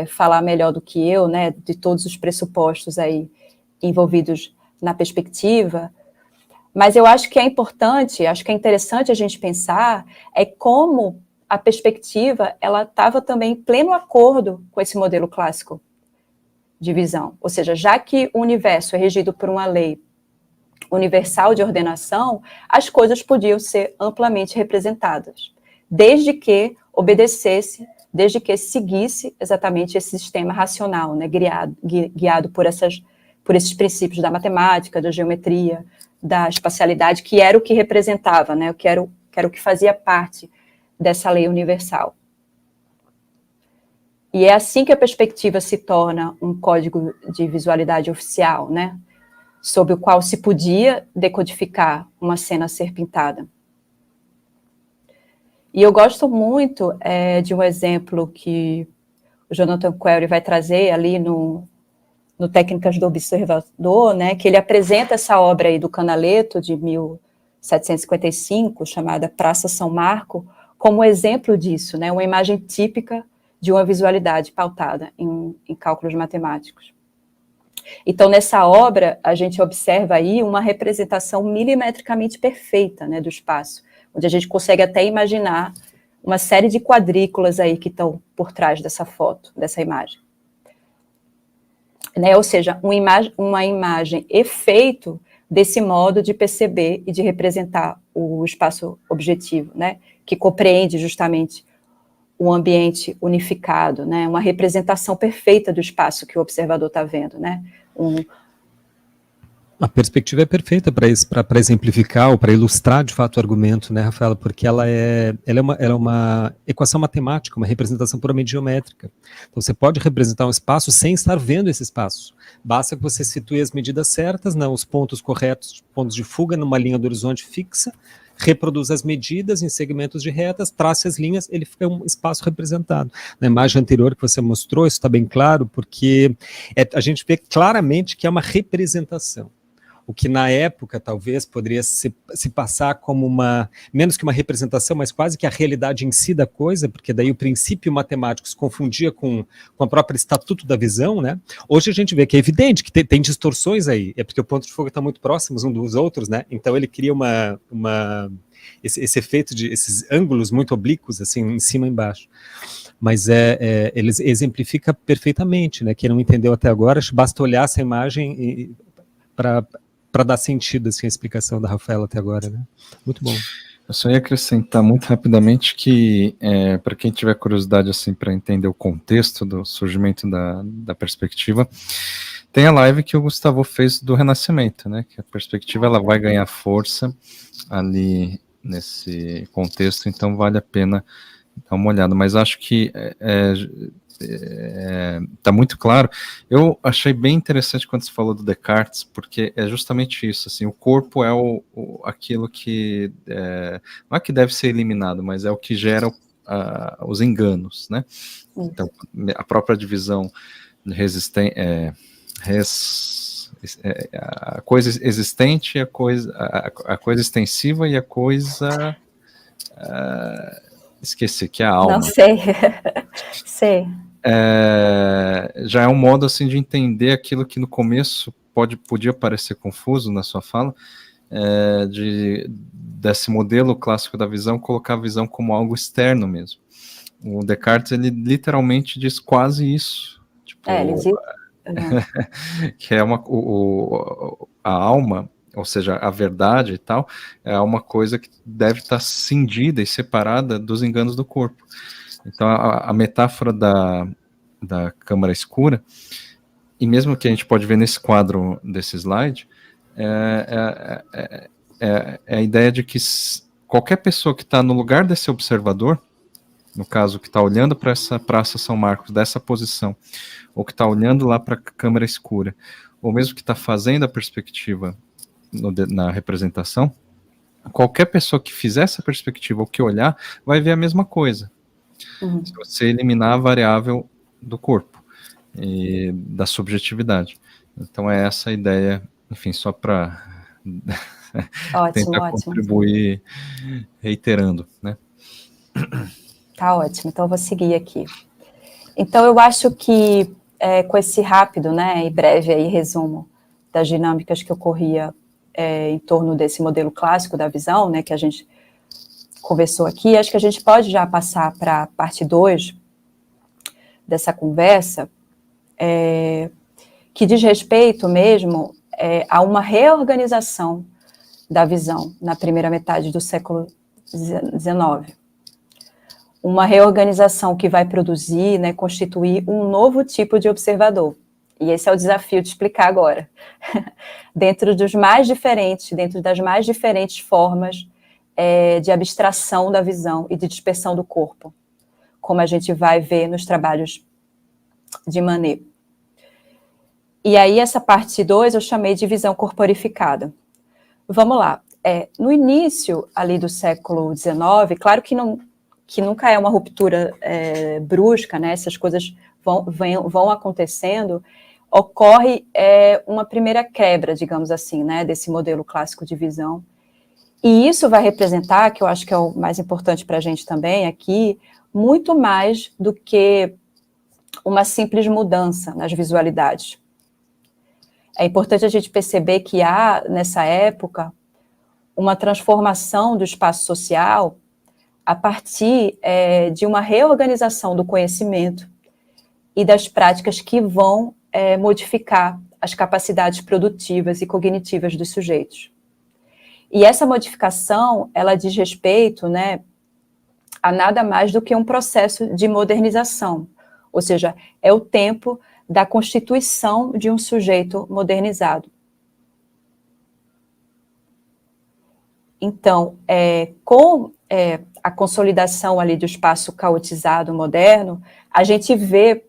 falar melhor do que eu, né, de todos os pressupostos aí envolvidos na perspectiva, mas eu acho que é importante, acho que é interessante a gente pensar como a perspectiva, ela estava também em pleno acordo com esse modelo clássico de visão. Ou seja, já que o universo é regido por uma lei universal de ordenação, as coisas podiam ser amplamente representadas, desde que obedecesse, desde que seguisse exatamente esse sistema racional, né, guiado por esses princípios da matemática, da geometria, da espacialidade, que era o que representava, né, que era o que fazia parte dessa lei universal. E é assim que a perspectiva se torna um código de visualidade oficial, né, sob o qual se podia decodificar uma cena a ser pintada. E eu gosto muito de um exemplo que o Jonathan Query vai trazer ali no Técnicas do Observador, né, que ele apresenta essa obra aí do Canaletto, de 1755, chamada Praça São Marco, como exemplo disso, né, uma imagem típica de uma visualidade pautada em cálculos matemáticos. Então, nessa obra, a gente observa aí uma representação milimetricamente perfeita, né, do espaço, onde a gente consegue até imaginar uma série de quadrículas aí que estão por trás dessa foto, dessa imagem. Né, ou seja, uma imagem efeito desse modo de perceber e de representar o espaço objetivo, né, que compreende justamente o ambiente unificado, né, uma representação perfeita do espaço que o observador está vendo, né. A perspectiva é perfeita para exemplificar ou para ilustrar de fato o argumento, né, Rafaela, porque ela é uma equação matemática, uma representação puramente geométrica. Então você pode representar um espaço sem estar vendo esse espaço. Basta que você situe as medidas certas, né, os pontos corretos, pontos de fuga numa linha do horizonte fixa, reproduza as medidas em segmentos de retas, trace as linhas, ele fica um espaço representado. Na imagem anterior que você mostrou, isso está bem claro, porque a gente vê claramente que é uma representação. O que na época talvez poderia se passar como menos que uma representação, mas quase que a realidade em si da coisa, porque daí o princípio matemático se confundia com a própria estatuto da visão, né? Hoje a gente vê que é evidente que tem distorções aí, é porque o ponto de fuga está muito próximos um dos outros, né? Então ele cria esse efeito de esses ângulos muito oblíquos, assim, em cima e embaixo. Mas ele exemplifica perfeitamente, né? Quem não entendeu até agora, basta olhar essa imagem para dar sentido assim, a explicação da Rafaela até agora, né? Muito bom. Eu só ia acrescentar muito rapidamente que, para quem tiver curiosidade assim, para entender o contexto do surgimento da perspectiva, tem a live que o Gustavo fez do Renascimento, né? Que a perspectiva ela vai ganhar força ali nesse contexto, então vale a pena dar uma olhada. Mas acho que está muito claro. Eu achei bem interessante quando você falou do Descartes, porque é justamente isso, assim, o corpo é aquilo que não é que deve ser eliminado, mas é o que gera os enganos, né? Então, a própria divisão a coisa existente, a coisa extensiva e a coisa esqueci, que é a alma. Não sei. Sei. Já é um modo assim de entender aquilo que no começo podia parecer confuso na sua fala, desse modelo clássico da visão, colocar a visão como algo externo mesmo. O Descartes, ele literalmente diz quase isso. Tipo, ele diz... que é a alma, ou seja, a verdade e tal, é uma coisa que deve estar cindida e separada dos enganos do corpo. Então, a metáfora da câmara escura, e mesmo que a gente pode ver nesse quadro desse slide, é a ideia de que qualquer pessoa que está no lugar desse observador, no caso, que está olhando para essa Praça São Marcos, dessa posição, ou que está olhando lá para a câmara escura, ou mesmo que está fazendo a perspectiva na representação, qualquer pessoa que fizer essa perspectiva ou que olhar, vai ver a mesma coisa. Se você eliminar a variável do corpo e da subjetividade. Então é essa a ideia, enfim, só para tentar contribuir reiterando, né? Tá ótimo, então eu vou seguir aqui. Então eu acho que com esse rápido, né, e breve aí resumo das dinâmicas que ocorria em torno desse modelo clássico da visão, né, que a gente conversou aqui, acho que a gente pode já passar para a parte 2 dessa conversa, que diz respeito mesmo a uma reorganização da visão na primeira metade do século XIX. Uma reorganização que vai produzir, né, constituir um novo tipo de observador. E esse é o desafio de explicar agora. Dentro das mais diferentes formas de abstração da visão e de dispersão do corpo, como a gente vai ver nos trabalhos de Manet. E aí, essa parte 2 eu chamei de visão corporificada. Vamos lá. No início ali do século XIX, claro que nunca é uma ruptura brusca, né? Essas coisas vão acontecendo, ocorre uma primeira quebra, digamos assim, né? Desse modelo clássico de visão. E isso vai representar, que eu acho que é o mais importante para a gente também aqui, muito mais do que uma simples mudança nas visualidades. É importante a gente perceber que há, nessa época, uma transformação do espaço social a partir de uma reorganização do conhecimento e das práticas que vão modificar as capacidades produtivas e cognitivas dos sujeitos. E essa modificação, ela diz respeito, né, a nada mais do que um processo de modernização, ou seja, é o tempo da constituição de um sujeito modernizado. Então, com a consolidação ali do espaço caotizado moderno, a gente vê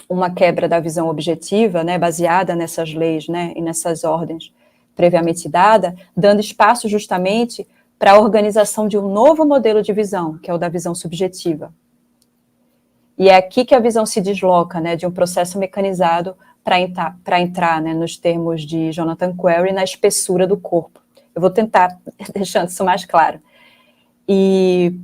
uma quebra da visão objetiva, né, baseada nessas leis, né, e nessas ordens previamente dadas, dando espaço justamente para a organização de um novo modelo de visão, que é o da visão subjetiva. E é aqui que a visão se desloca, né, de um processo mecanizado para entrar, né, nos termos de Jonathan Querry, na espessura do corpo. Eu vou tentar deixando isso mais claro. E,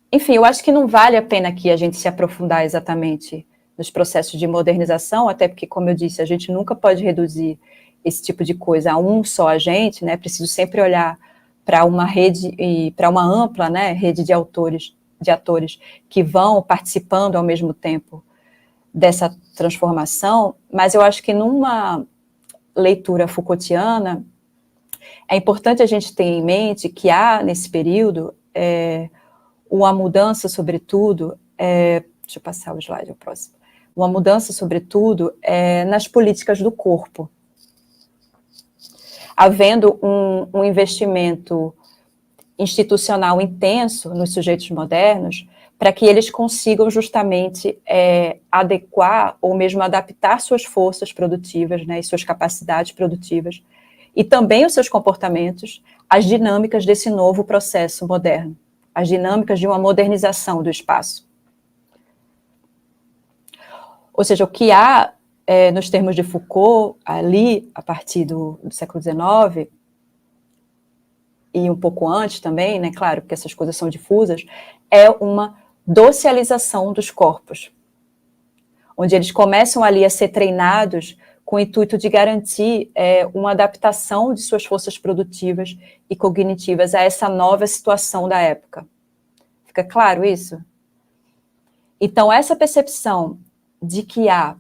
enfim, eu acho que não vale a pena aqui a gente se aprofundar exatamente nos processos de modernização, até porque, como eu disse, a gente nunca pode reduzir esse tipo de coisa a um só agente, né? Preciso sempre olhar para uma rede e para uma ampla, né, rede de atores que vão participando ao mesmo tempo dessa transformação, mas eu acho que numa leitura Foucaultiana é importante a gente ter em mente que há, nesse período, uma mudança, sobretudo, deixa eu passar o slide, o próximo, uma mudança, sobretudo, nas políticas do corpo, havendo um investimento institucional intenso nos sujeitos modernos, para que eles consigam justamente adequar ou mesmo adaptar suas forças produtivas, né, e suas capacidades produtivas, e também os seus comportamentos, às dinâmicas desse novo processo moderno, as dinâmicas de uma modernização do espaço. Ou seja, o que há, nos termos de Foucault, ali, a partir do século XIX, e um pouco antes também, né, claro, porque essas coisas são difusas, é uma docialização dos corpos, onde eles começam ali a ser treinados com o intuito de garantir uma adaptação de suas forças produtivas e cognitivas a essa nova situação da época. Fica claro isso? Então, essa percepção de que há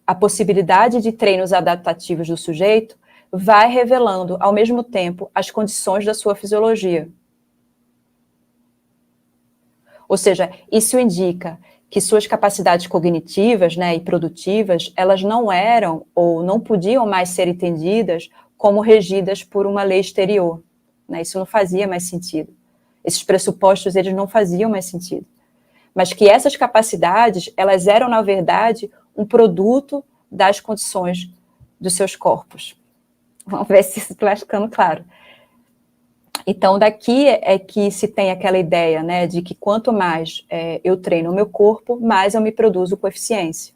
a possibilidade de treinos adaptativos do sujeito vai revelando, ao mesmo tempo, as condições da sua fisiologia. Ou seja, isso indica que suas capacidades cognitivas, né, e produtivas, elas não eram ou não podiam mais ser entendidas como regidas por uma lei exterior, né? Isso não fazia mais sentido. Esses pressupostos, eles não faziam mais sentido. Mas que essas capacidades, elas eram, na verdade, um produto das condições dos seus corpos. Vamos ver se isso está ficando claro. Então, daqui é que se tem aquela ideia, né, de que quanto mais eu treino o meu corpo, mais eu me produzo com eficiência.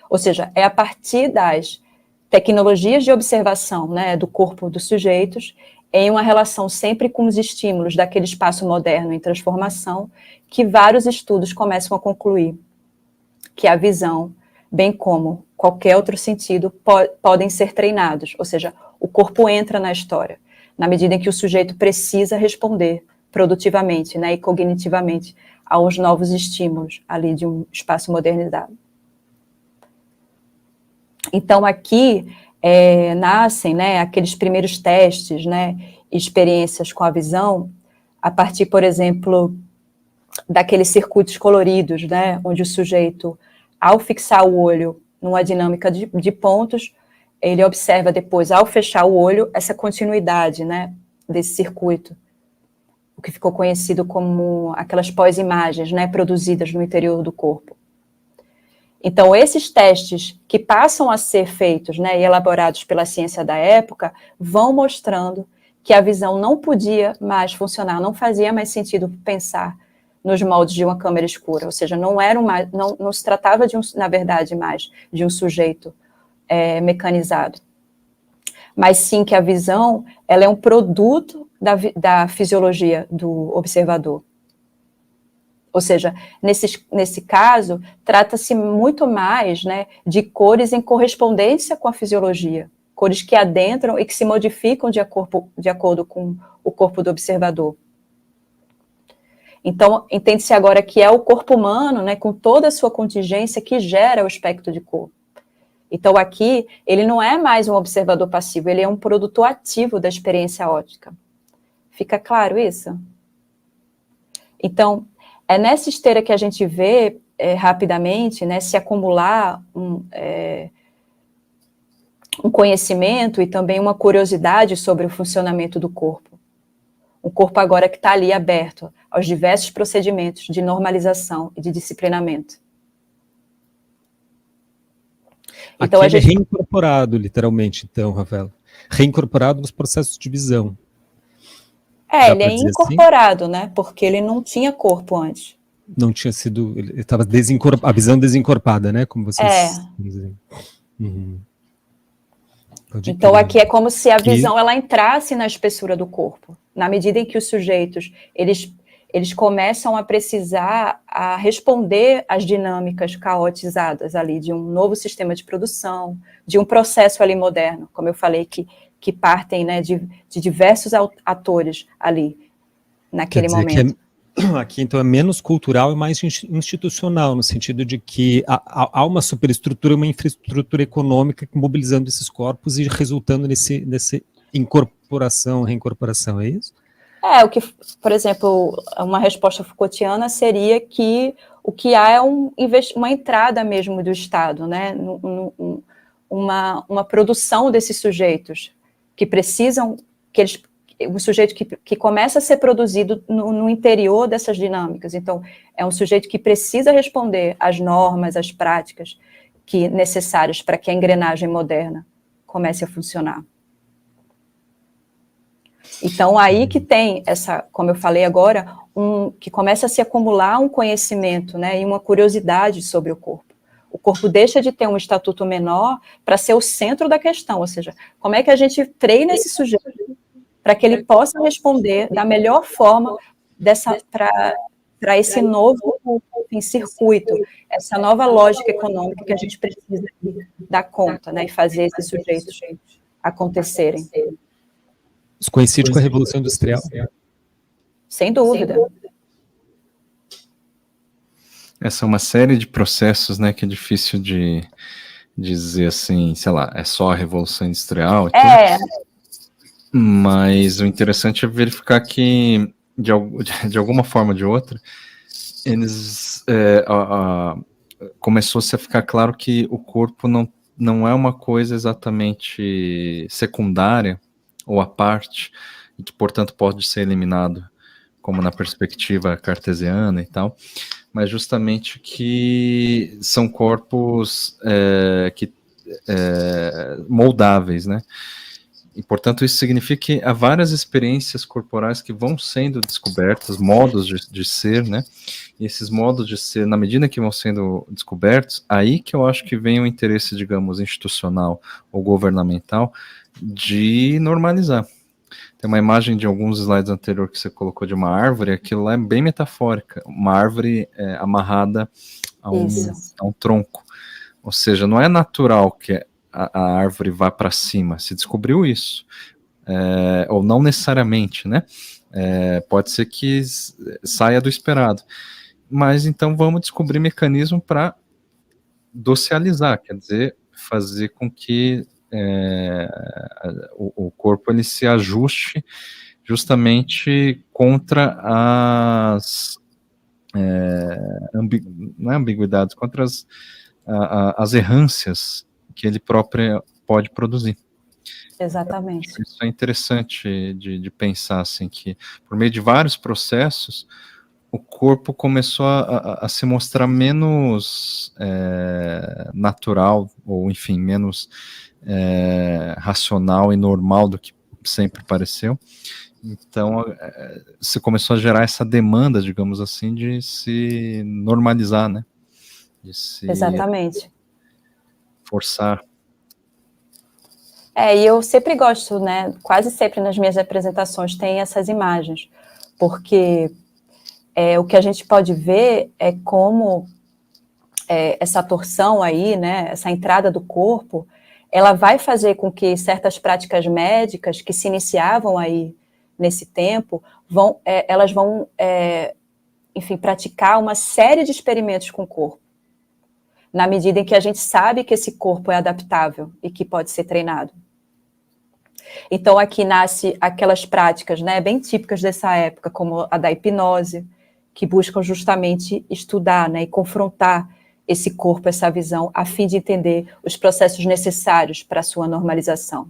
Ou seja, é a partir das tecnologias de observação, né, do corpo dos sujeitos, em uma relação sempre com os estímulos daquele espaço moderno em transformação, que vários estudos começam a concluir que a visão, bem como qualquer outro sentido, podem ser treinados, ou seja, o corpo entra na história. na medida em que o sujeito precisa responder produtivamente, né, e cognitivamente aos novos estímulos ali de um espaço modernizado. Então, aqui nascem, né, aqueles primeiros testes, né, experiências com a visão, a partir, por exemplo, daqueles circuitos coloridos, né, onde o sujeito, ao fixar o olho numa dinâmica de pontos, ele observa depois, ao fechar o olho, essa continuidade, né, desse circuito, o que ficou conhecido como aquelas pós-imagens, né, produzidas no interior do corpo. Então, esses testes que passam a ser feitos, né, e elaborados pela ciência da época, vão mostrando que a visão não podia mais funcionar, não fazia mais sentido pensar nos moldes de uma câmera escura, ou seja, não se tratava, na verdade, mais de um sujeito mecanizado, mas sim que a visão ela é um produto da fisiologia do observador. Ou seja, nesse caso, trata-se muito mais, né, de cores em correspondência com a fisiologia, cores que adentram e que se modificam de acordo com o corpo do observador. Então, entende-se agora que é o corpo humano, né, com toda a sua contingência, que gera o espectro de cor. Então, aqui, ele não é mais um observador passivo, ele é um produtor ativo da experiência óptica. Fica claro isso? Então, é nessa esteira que a gente vê, rapidamente, né, se acumular um conhecimento e também uma curiosidade sobre o funcionamento do corpo. Um corpo agora que está ali aberto aos diversos procedimentos de normalização e de disciplinamento. Então, aqui ele é reincorporado, literalmente, então, Rafaela. Reincorporado nos processos de visão. Ele é incorporado, assim? Né? Porque ele não tinha corpo antes. Não tinha sido... Ele estava a visão desencorpada, né? Como vocês dizem. Uhum. Então, aqui é como se a visão ela entrasse na espessura do corpo. Na medida em que os sujeitos eles começam a precisar a responder às dinâmicas caotizadas ali de um novo sistema de produção, de um processo ali moderno, como eu falei, que partem, né, de diversos atores ali, naquele momento. Aqui, então, é menos cultural e mais institucional, no sentido de que há uma superestrutura, uma infraestrutura econômica mobilizando esses corpos e resultando nessa incorporação, reincorporação, é isso? O que, por exemplo, uma resposta Foucaultiana seria que o que há é uma entrada mesmo do Estado, né, uma produção desses sujeitos que precisam, um sujeito que começa a ser produzido no interior dessas dinâmicas. Então, é um sujeito que precisa responder às normas, às práticas necessárias para que a engrenagem moderna comece a funcionar. Então, aí que tem como eu falei agora, que começa a se acumular um conhecimento, né, e uma curiosidade sobre o corpo. O corpo deixa de ter um estatuto menor para ser o centro da questão, ou seja, como é que a gente treina esse sujeito para que ele possa responder da melhor forma para esse novo circuito, essa nova lógica econômica que a gente precisa dar conta, né, e fazer esses sujeitos acontecerem. Isso coincide com a Revolução Industrial? Sem dúvida. Essa é uma série de processos, né, que é difícil de dizer assim, sei lá, é só a Revolução Industrial. Mas o interessante é verificar que, de alguma forma ou de outra, começou-se a ficar claro que o corpo não é uma coisa exatamente secundária ou à parte, e que, portanto, pode ser eliminado, como na perspectiva cartesiana e tal, mas justamente que são corpos moldáveis, né? E, portanto, isso significa que há várias experiências corporais que vão sendo descobertas, modos de ser, né? E esses modos de ser, na medida que vão sendo descobertos, aí que eu acho que vem o interesse, digamos, institucional ou governamental de normalizar. Tem uma imagem de alguns slides anteriores que você colocou de uma árvore, aquilo lá é bem metafórica, uma árvore amarrada a um tronco. Ou seja, não é natural que a árvore vá para cima, se descobriu isso. ou não necessariamente, né? Pode ser que saia do esperado. Mas então vamos descobrir mecanismo para docializar, quer dizer, fazer com que o corpo ele se ajuste justamente contra as não é ambiguidades, contra as errâncias que ele próprio pode produzir. Exatamente. Isso é interessante de pensar, assim, que por meio de vários processos, o corpo começou a se mostrar menos natural, ou enfim, menos racional e normal do que sempre pareceu. Então, se começou a gerar essa demanda, digamos assim, de se normalizar, né? De se Exatamente. forçar. E eu sempre gosto, né? Quase sempre nas minhas apresentações tem essas imagens, porque o que a gente pode ver é como essa torção aí, né? Essa entrada do corpo, ela vai fazer com que certas práticas médicas que se iniciavam aí nesse tempo, elas vão, enfim, praticar uma série de experimentos com o corpo, na medida em que a gente sabe que esse corpo é adaptável e que pode ser treinado. Então, aqui nasce aquelas práticas, né, bem típicas dessa época, como a da hipnose, que buscam justamente estudar, né, e confrontar esse corpo, essa visão, a fim de entender os processos necessários para a sua normalização.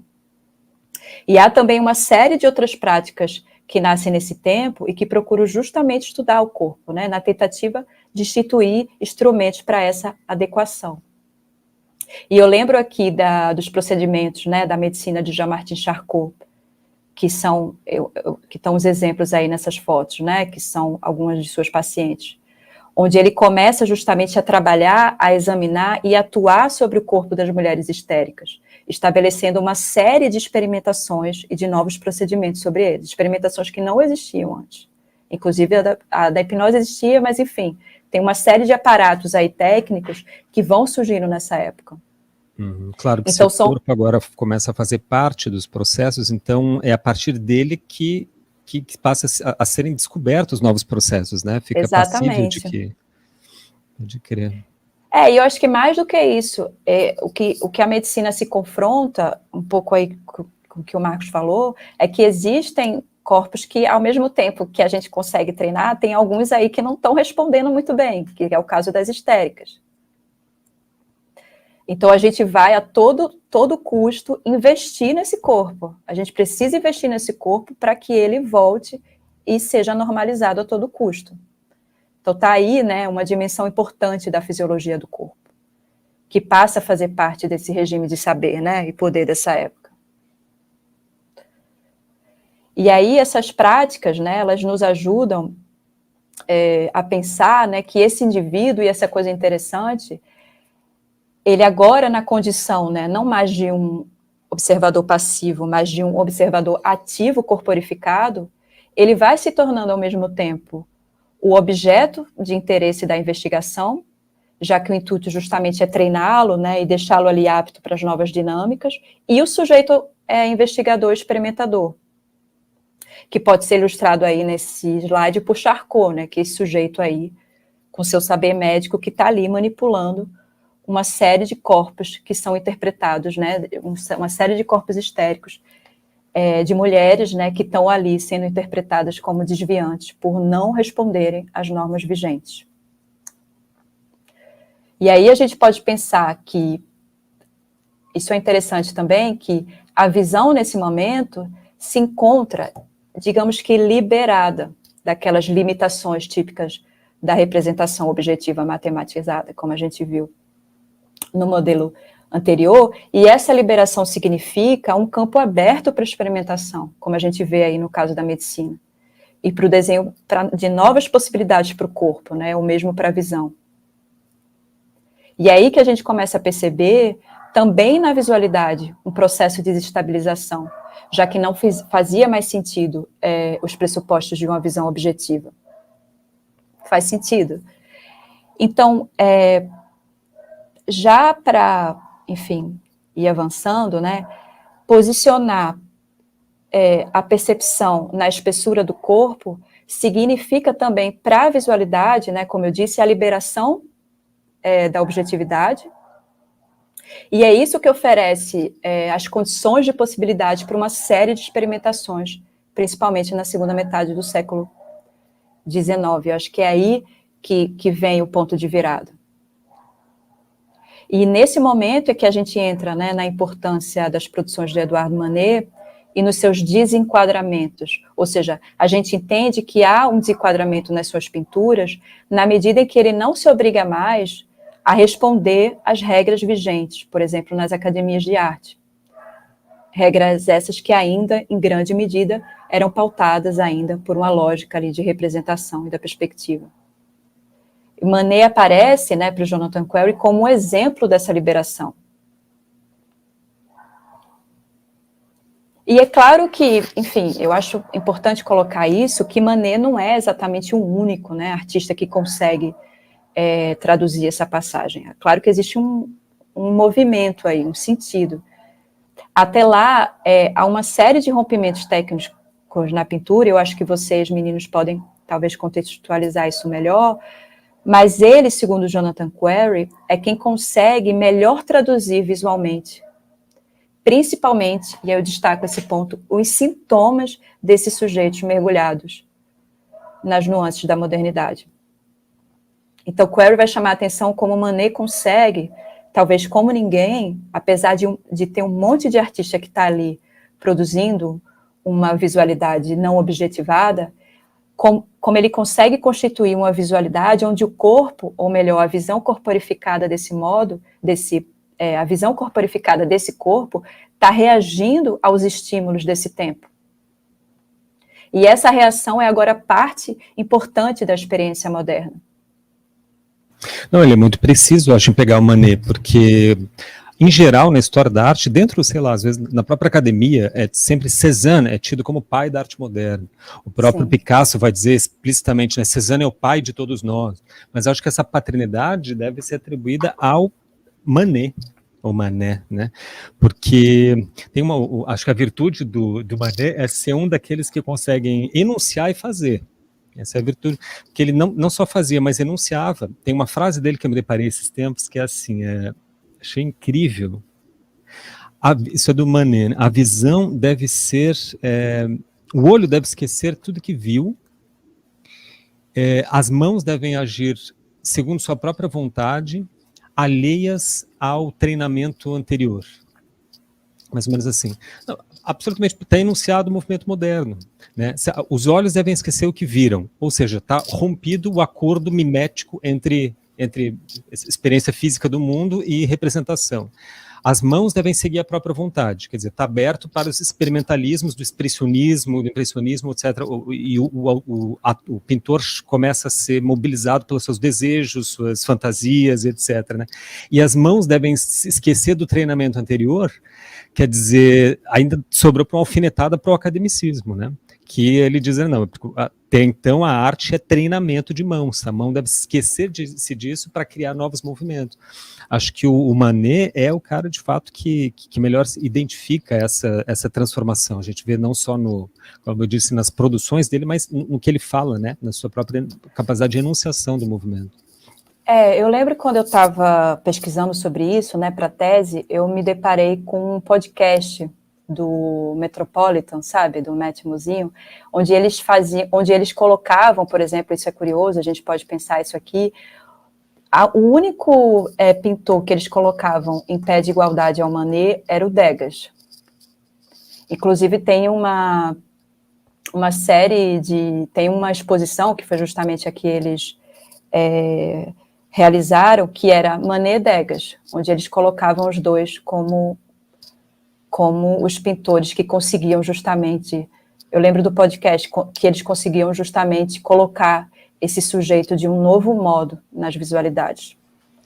E há também uma série de outras práticas que nascem nesse tempo e que procuram justamente estudar o corpo, né, na tentativa de instituir instrumentos para essa adequação. E eu lembro aqui dos procedimentos, né, da medicina de Jean-Martin Charcot, que estão os exemplos aí nessas fotos, né, que são algumas de suas pacientes, onde ele começa justamente a trabalhar, a examinar e atuar sobre o corpo das mulheres histéricas, estabelecendo uma série de experimentações e de novos procedimentos sobre eles, experimentações que não existiam antes. Inclusive a da hipnose existia, mas enfim, tem uma série de aparatos aí técnicos que vão surgindo nessa época. Claro que então, se o corpo agora começa a fazer parte dos processos, então é a partir dele que passa a serem descobertos novos processos, né? Fica Exatamente. Passível de crer. E eu acho que mais do que isso, o que a medicina se confronta, um pouco aí com o que o Marcos falou, é que existem corpos que, ao mesmo tempo que a gente consegue treinar, tem alguns aí que não estão respondendo muito bem, que é o caso das histéricas. Então, a gente vai a todo custo investir nesse corpo. A gente precisa investir nesse corpo para que ele volte e seja normalizado a todo custo. Então, está aí, né, uma dimensão importante da fisiologia do corpo, que passa a fazer parte desse regime de saber, né, e poder dessa época. E aí, essas práticas, né, elas nos ajudam a pensar, né, que esse indivíduo, e essa coisa interessante, ele agora na condição, né, não mais de um observador passivo, mas de um observador ativo corporificado, ele vai se tornando ao mesmo tempo o objeto de interesse da investigação, já que o intuito justamente é treiná-lo, né, e deixá-lo ali apto para as novas dinâmicas, e o sujeito investigador experimentador, que pode ser ilustrado aí nesse slide por Charcot, né, que é esse sujeito aí, com seu saber médico, que está ali manipulando uma série de corpos que são interpretados, né, uma série de corpos histéricos de mulheres, né, que estão ali sendo interpretadas como desviantes por não responderem às normas vigentes. E aí a gente pode pensar que, isso é interessante também, que a visão nesse momento se encontra, digamos que liberada daquelas limitações típicas da representação objetiva matematizada, como a gente viu no modelo anterior, e essa liberação significa um campo aberto para a experimentação, como a gente vê aí no caso da medicina, e para o desenho de novas possibilidades para o corpo, né, ou mesmo para a visão. E aí que a gente começa a perceber, também na visualidade, um processo de desestabilização, já que não fazia mais sentido os pressupostos de uma visão objetiva. Faz sentido. Então, já para, enfim, ir avançando, né, posicionar a percepção na espessura do corpo significa também para a visualidade, né, como eu disse, a liberação da objetividade, e é isso que oferece as condições de possibilidade para uma série de experimentações, principalmente na segunda metade do século XIX. Eu acho que é aí que vem o ponto de virada. E nesse momento é que a gente entra, né, na importância das produções de Eduardo Manet e nos seus desenquadramentos, ou seja, a gente entende que há um desenquadramento nas suas pinturas na medida em que ele não se obriga mais a responder às regras vigentes, por exemplo, nas academias de arte. Regras essas que ainda, em grande medida, eram pautadas ainda por uma lógica ali de representação e da perspectiva. Manet aparece, né, para o Jonathan Quarry como um exemplo dessa liberação. E é claro que, enfim, eu acho importante colocar isso, que Manet não é exatamente o único, né, artista que consegue traduzir essa passagem. É claro que existe um movimento aí, um sentido. Até lá, há uma série de rompimentos técnicos na pintura, eu acho que vocês, meninos, podem talvez contextualizar isso melhor, mas ele, segundo Jonathan Quarry, é quem consegue melhor traduzir visualmente, principalmente, e aí eu destaco esse ponto, os sintomas desses sujeitos mergulhados nas nuances da modernidade. Então, Quarry vai chamar a atenção como Manet consegue, talvez como ninguém, apesar de ter um monte de artista que está ali produzindo uma visualidade não objetivada, como ele consegue constituir uma visualidade onde o corpo, ou melhor, a visão corporificada desse modo, a visão corporificada desse corpo, está reagindo aos estímulos desse tempo. E essa reação é agora parte importante da experiência moderna. Não, ele é muito preciso, eu acho, em pegar o Manet, porque, em geral, na história da arte, dentro, sei lá, às vezes, na própria academia, sempre Cézanne é tido como pai da arte moderna. O próprio Picasso vai dizer explicitamente, né, Cézanne é o pai de todos nós. Mas acho que essa paternidade deve ser atribuída ao Manet, ou Manet, né? Porque acho que a virtude do Manet é ser um daqueles que conseguem enunciar e fazer. Essa é a virtude, que ele não só fazia, mas enunciava. Tem uma frase dele que eu me deparei esses tempos, que é assim, achei incrível. Isso é do Manet, né? A visão deve ser, o olho deve esquecer tudo que viu, as mãos devem agir segundo sua própria vontade, alheias ao treinamento anterior. Mais ou menos assim. Não, absolutamente, está enunciado o movimento moderno. Né? Os olhos devem esquecer o que viram, ou seja, está rompido o acordo mimético entre experiência física do mundo e representação. As mãos devem seguir a própria vontade, quer dizer, está aberto para os experimentalismos do expressionismo, do impressionismo, etc. E o pintor começa a ser mobilizado pelos seus desejos, suas fantasias, etc. Né? E as mãos devem se esquecer do treinamento anterior, quer dizer, ainda sobrou para uma alfinetada para o academicismo, né? Que ele diz, não, até então a arte é treinamento de mãos, a mão deve esquecer-se disso para criar novos movimentos. Acho que o Manet é o cara, de fato, que melhor identifica essa transformação. A gente vê não só, como eu disse, nas produções dele, mas no que ele fala, né? Na sua própria capacidade de enunciação do movimento. Eu lembro quando eu estava pesquisando sobre isso, né, para a tese, eu me deparei com um podcast do Metropolitan, sabe, do Matt Museum, onde eles colocavam, por exemplo, isso é curioso, a gente pode pensar isso aqui, o único pintor que eles colocavam em pé de igualdade ao Manet era o Degas. Inclusive tem uma série tem uma exposição que foi justamente a que eles realizaram, que era Manet e Degas, onde eles colocavam os dois como os pintores que conseguiam justamente, eu lembro do podcast, que eles conseguiam justamente colocar esse sujeito de um novo modo nas visualidades.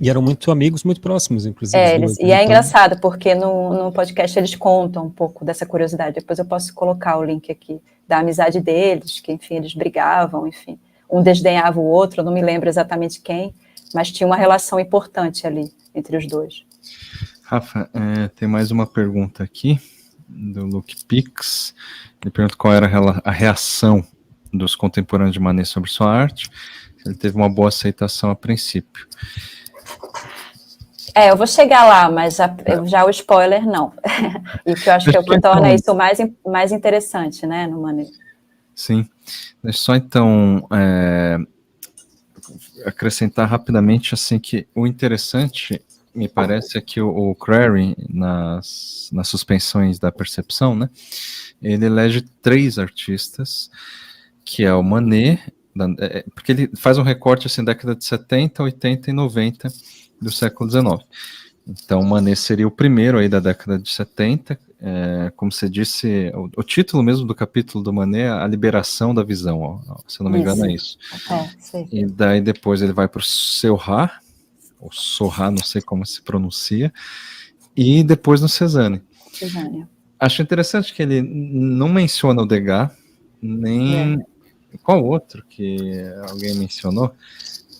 E eram muito amigos, muito próximos, inclusive. E é engraçado, porque no podcast eles contam um pouco dessa curiosidade, depois eu posso colocar o link aqui, da amizade deles, que, enfim, eles brigavam, enfim, um desdenhava o outro, eu não me lembro exatamente quem, mas tinha uma relação importante ali entre os dois. Rafa, tem mais uma pergunta aqui. do Luke Pix. Ele pergunta qual era a reação dos contemporâneos de Manet sobre sua arte. Ele teve uma boa aceitação a princípio. Eu vou chegar lá, mas já o spoiler não. E o que eu acho que é o que torna isso mais interessante, né, no Manet. Sim. Deixa eu só então acrescentar rapidamente assim que o interessante, me parece, é que o Crary, nas suspensões da percepção, né, ele elege 3 artistas, que é o Manet, porque ele faz um recorte assim, década de 70, 80 e 90 do século XIX. Então, Manet seria o primeiro aí da década de 70, como você disse, o título mesmo do capítulo do Manet é A Liberação da Visão, ó, se eu não me engano é isso. Sim. E daí depois ele vai para o Seurat, ou Seurat, não sei como se pronuncia, e depois no Cézanne. Acho interessante que ele não menciona o Degas, nem... Qual outro que alguém mencionou,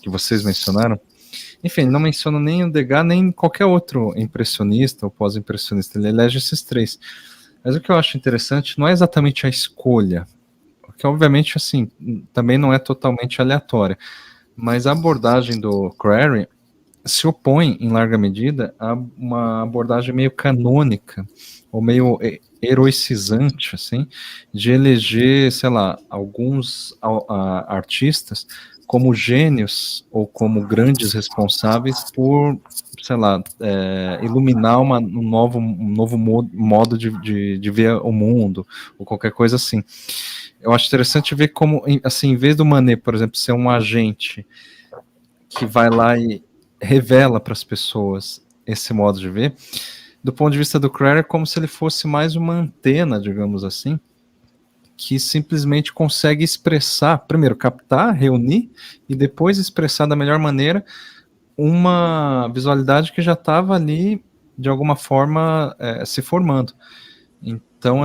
que vocês mencionaram? Enfim, ele não menciona nem o Degas, nem qualquer outro impressionista ou pós-impressionista, ele elege esses 3. Mas o que eu acho interessante não é exatamente a escolha, porque obviamente, assim, também não é totalmente aleatória, mas a abordagem do Crary se opõe, em larga medida, a uma abordagem meio canônica, ou meio heroicizante, assim, de eleger, sei lá, alguns artistas como gênios ou como grandes responsáveis por, sei lá, iluminar um novo modo de ver o mundo, ou qualquer coisa assim. Eu acho interessante ver como, assim, em vez do Manet, por exemplo, ser um agente que vai lá e revela para as pessoas esse modo de ver, do ponto de vista do Crary, é como se ele fosse mais uma antena, digamos assim, que simplesmente consegue expressar, primeiro captar, reunir, e depois expressar da melhor maneira uma visualidade que já estava ali, de alguma forma, se formando. Então,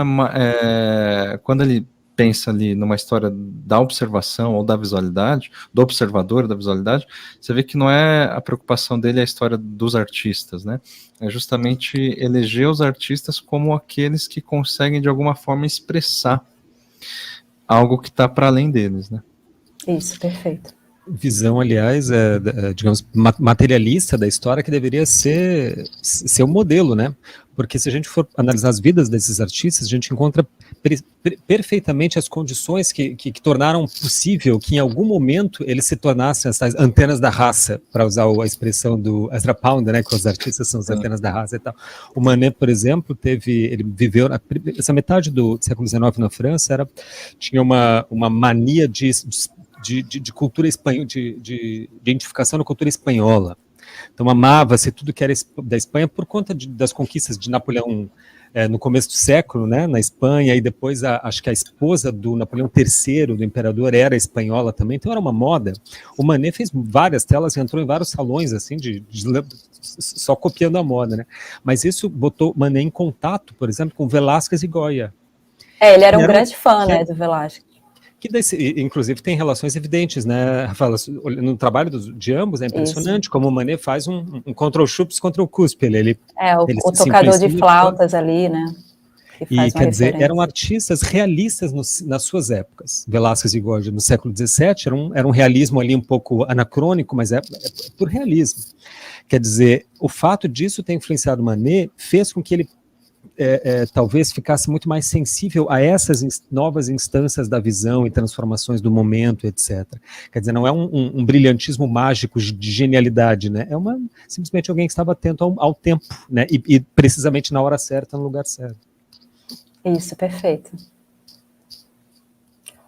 quando ele pensa ali numa história da observação ou da visualidade, do observador da visualidade, você vê que não é a preocupação dele a história dos artistas, né? É justamente eleger os artistas como aqueles que conseguem de alguma forma expressar algo que está para além deles, né? Isso, perfeito. Visão, aliás, digamos, materialista da história, que deveria ser o modelo, né? Porque se a gente for analisar as vidas desses artistas, a gente encontra perfeitamente as condições que tornaram possível que em algum momento eles se tornassem essas antenas da raça, para usar a expressão do Ezra Pound, né? Que os artistas são as antenas da raça e tal. O Manet, por exemplo, ele viveu essa metade do século XIX na França, tinha uma mania de cultura espanhola, de identificação da cultura espanhola. Então amava-se tudo que era da Espanha por conta das conquistas de Napoleão no começo do século, né, na Espanha, e depois acho que a esposa do Napoleão III, do imperador, era espanhola também, então era uma moda. O Manet fez várias telas e entrou em vários salões, assim, só copiando a moda, né? Mas isso botou Manet em contato, por exemplo, com Velázquez e Goya. Ele era um grande fã, né, do Velázquez. Que inclusive tem relações evidentes, né, Rafaela? No trabalho de ambos é impressionante. Isso. Como o Manet faz um Ctrl-Chups, Ctrl-Cuspe. Ele o tocador de flautas ali, né? E quer dizer, eram artistas realistas nas suas épocas. Velázquez e Goya no século XVII era um realismo ali um pouco anacrônico, mas é por realismo. Quer dizer, o fato disso ter influenciado Manet fez com que ele talvez ficasse muito mais sensível a essas novas instâncias da visão e transformações do momento, etc. Quer dizer, não é um brilhantismo mágico de genialidade, né? É simplesmente alguém que estava atento ao tempo, né? E precisamente na hora certa, no lugar certo. Isso, perfeito.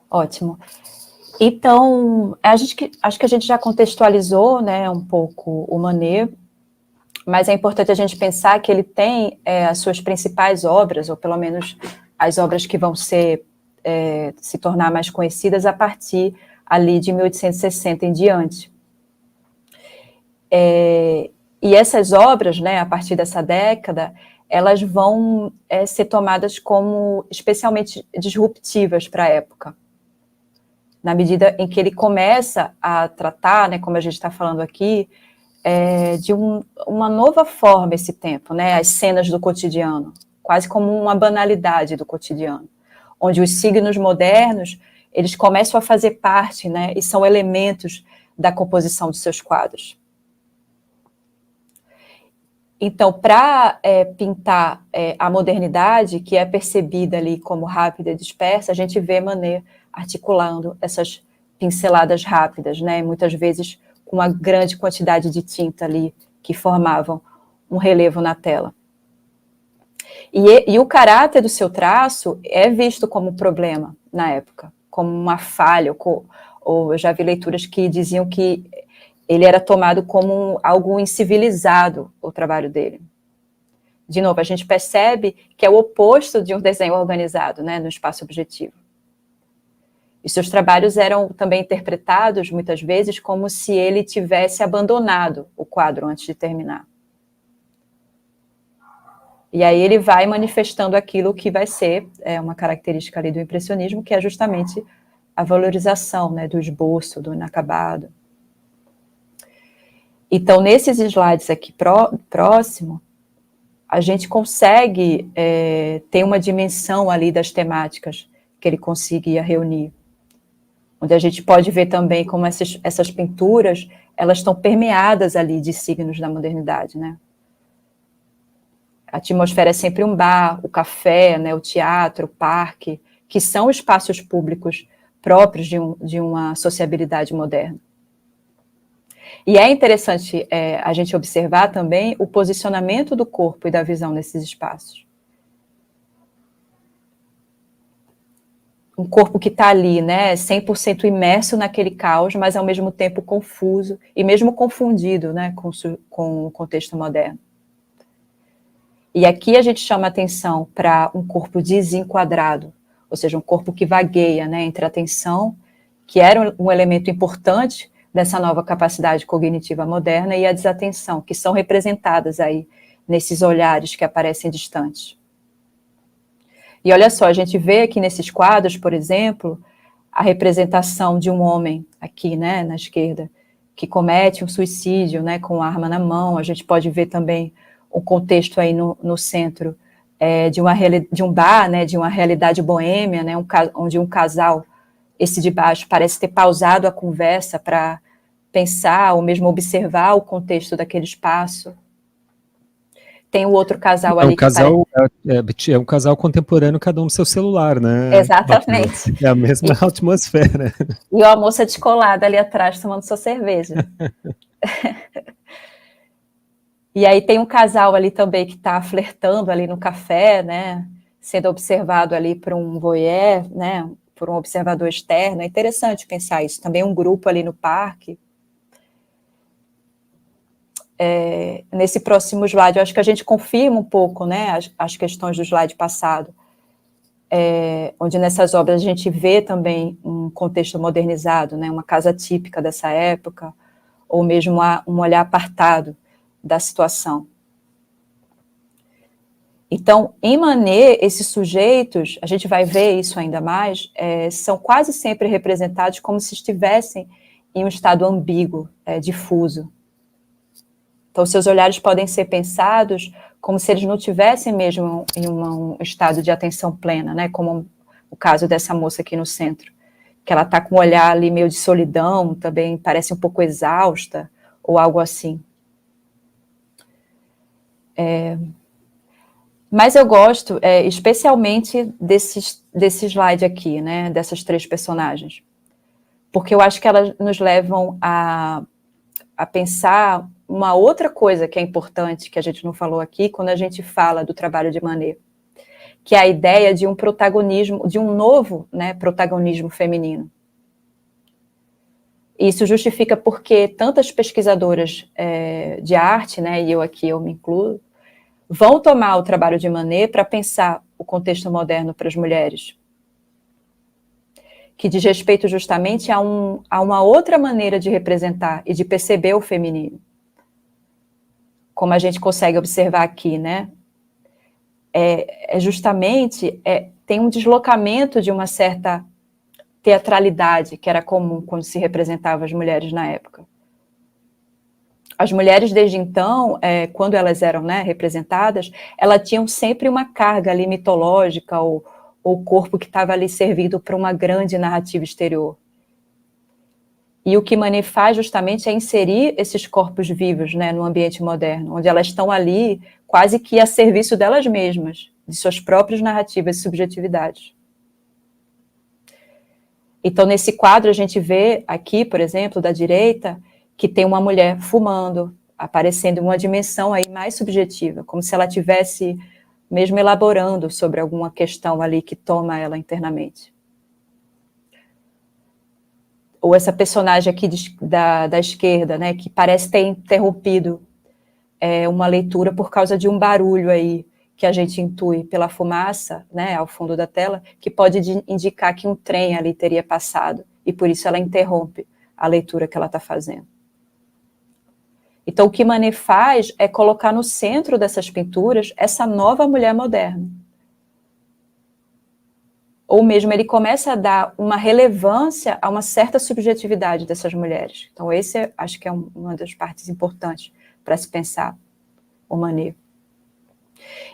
Ótimo. Então, acho que a gente já contextualizou, né, um pouco o Manet, mas é importante a gente pensar que ele tem as suas principais obras, ou pelo menos as obras que vão se tornar mais conhecidas a partir ali de 1860 em diante. E essas obras, né, a partir dessa década, elas vão ser tomadas como especialmente disruptivas para a época, na medida em que ele começa a tratar, né, como a gente está falando aqui, de uma nova forma esse tempo, né? As cenas do cotidiano, quase como uma banalidade do cotidiano, onde os signos modernos, eles começam a fazer parte, né, e são elementos da composição dos seus quadros. Então, para pintar a modernidade, que é percebida ali como rápida e dispersa, a gente vê Manet articulando essas pinceladas rápidas, né, muitas vezes com uma grande quantidade de tinta ali, que formavam um relevo na tela. E o caráter do seu traço é visto como problema na época, como uma falha, ou eu já vi leituras que diziam que ele era tomado como algo incivilizado, o trabalho dele. De novo, a gente percebe que é o oposto de um desenho organizado, né, no espaço objetivo. E seus trabalhos eram também interpretados, muitas vezes, como se ele tivesse abandonado o quadro antes de terminar. E aí ele vai manifestando aquilo que vai ser uma característica ali do impressionismo, que é justamente a valorização, né, do esboço, do inacabado. Então, nesses slides aqui próximo, a gente consegue ter uma dimensão ali das temáticas que ele conseguia reunir, onde a gente pode ver também como essas pinturas, elas estão permeadas ali de signos da modernidade, né? A atmosfera é sempre um bar, o café, né, o teatro, o parque, que são espaços públicos próprios de uma sociabilidade moderna. E é interessante a gente observar também o posicionamento do corpo e da visão nesses espaços. Um corpo que está ali, né, 100% imerso naquele caos, mas ao mesmo tempo confuso e mesmo confundido, né, com o contexto moderno. E aqui a gente chama atenção para um corpo desenquadrado, ou seja, um corpo que vagueia, né, entre a atenção, que era um elemento importante dessa nova capacidade cognitiva moderna, e a desatenção, que são representadas aí nesses olhares que aparecem distantes. E olha só, a gente vê aqui nesses quadros, por exemplo, a representação de um homem aqui, né, na esquerda, que comete um suicídio, né, com a arma na mão. A gente pode ver também o contexto aí no centro de um bar, né, de uma realidade boêmia, né, onde um casal, esse de baixo, parece ter pausado a conversa para pensar ou mesmo observar o contexto daquele espaço. Tem o outro casal ali. É um casal contemporâneo, cada um no seu celular, né? Exatamente. É a mesma atmosfera. E uma moça descolada ali atrás tomando sua cerveja. E aí tem um casal ali também que está flertando ali no café, né? Sendo observado ali por um voyeur, né? Por um observador externo. É interessante pensar isso. Também um grupo ali no parque. Nesse próximo slide, eu acho que a gente confirma um pouco, né, as questões do slide passado, onde nessas obras a gente vê também um contexto modernizado, né, uma casa típica dessa época, ou mesmo um olhar apartado da situação. Então, em Manet, esses sujeitos, a gente vai ver isso ainda mais, são quase sempre representados como se estivessem em um estado ambíguo, difuso. Então, seus olhares podem ser pensados como se eles não tivessem mesmo em um estado de atenção plena, né? Como o caso dessa moça aqui no centro, que ela está com um olhar ali meio de solidão, também parece um pouco exausta, ou algo assim. Mas eu gosto especialmente desse slide aqui, né? Dessas três personagens, porque eu acho que elas nos levam a pensar uma outra coisa que é importante, que a gente não falou aqui, quando a gente fala do trabalho de Manet, que é a ideia de um protagonismo, de um novo, né, protagonismo feminino. Isso justifica porque tantas pesquisadoras de arte, né, e eu me incluo, vão tomar o trabalho de Manet para pensar o contexto moderno para as mulheres, que diz respeito justamente a uma outra maneira de representar e de perceber o feminino. Como a gente consegue observar aqui, né? Justamente, tem um deslocamento de uma certa teatralidade que era comum quando se representava as mulheres na época. as mulheres, desde então, quando elas eram, né, representadas, elas tinham sempre uma carga ali mitológica, ou o corpo que estava ali servido para uma grande narrativa exterior. E o que Manet faz justamente é inserir esses corpos vivos, né, no ambiente moderno, onde elas estão ali quase que a serviço delas mesmas, de suas próprias narrativas e subjetividades. Então, nesse quadro, a gente vê aqui, por exemplo, da direita, que tem uma mulher fumando, aparecendo em uma dimensão aí mais subjetiva, como se ela estivesse mesmo elaborando sobre alguma questão ali que toma ela internamente. Ou essa personagem aqui da esquerda, né, que parece ter interrompido uma leitura por causa de um barulho aí, que a gente intui pela fumaça, né, ao fundo da tela, que pode indicar que um trem ali teria passado, e por isso ela interrompe a leitura que ela está fazendo. Então, o que Manet faz é colocar no centro dessas pinturas essa nova mulher moderna. Ou mesmo ele começa a dar uma relevância a uma certa subjetividade dessas mulheres. Então, esse acho que é uma das partes importantes para se pensar o Manet.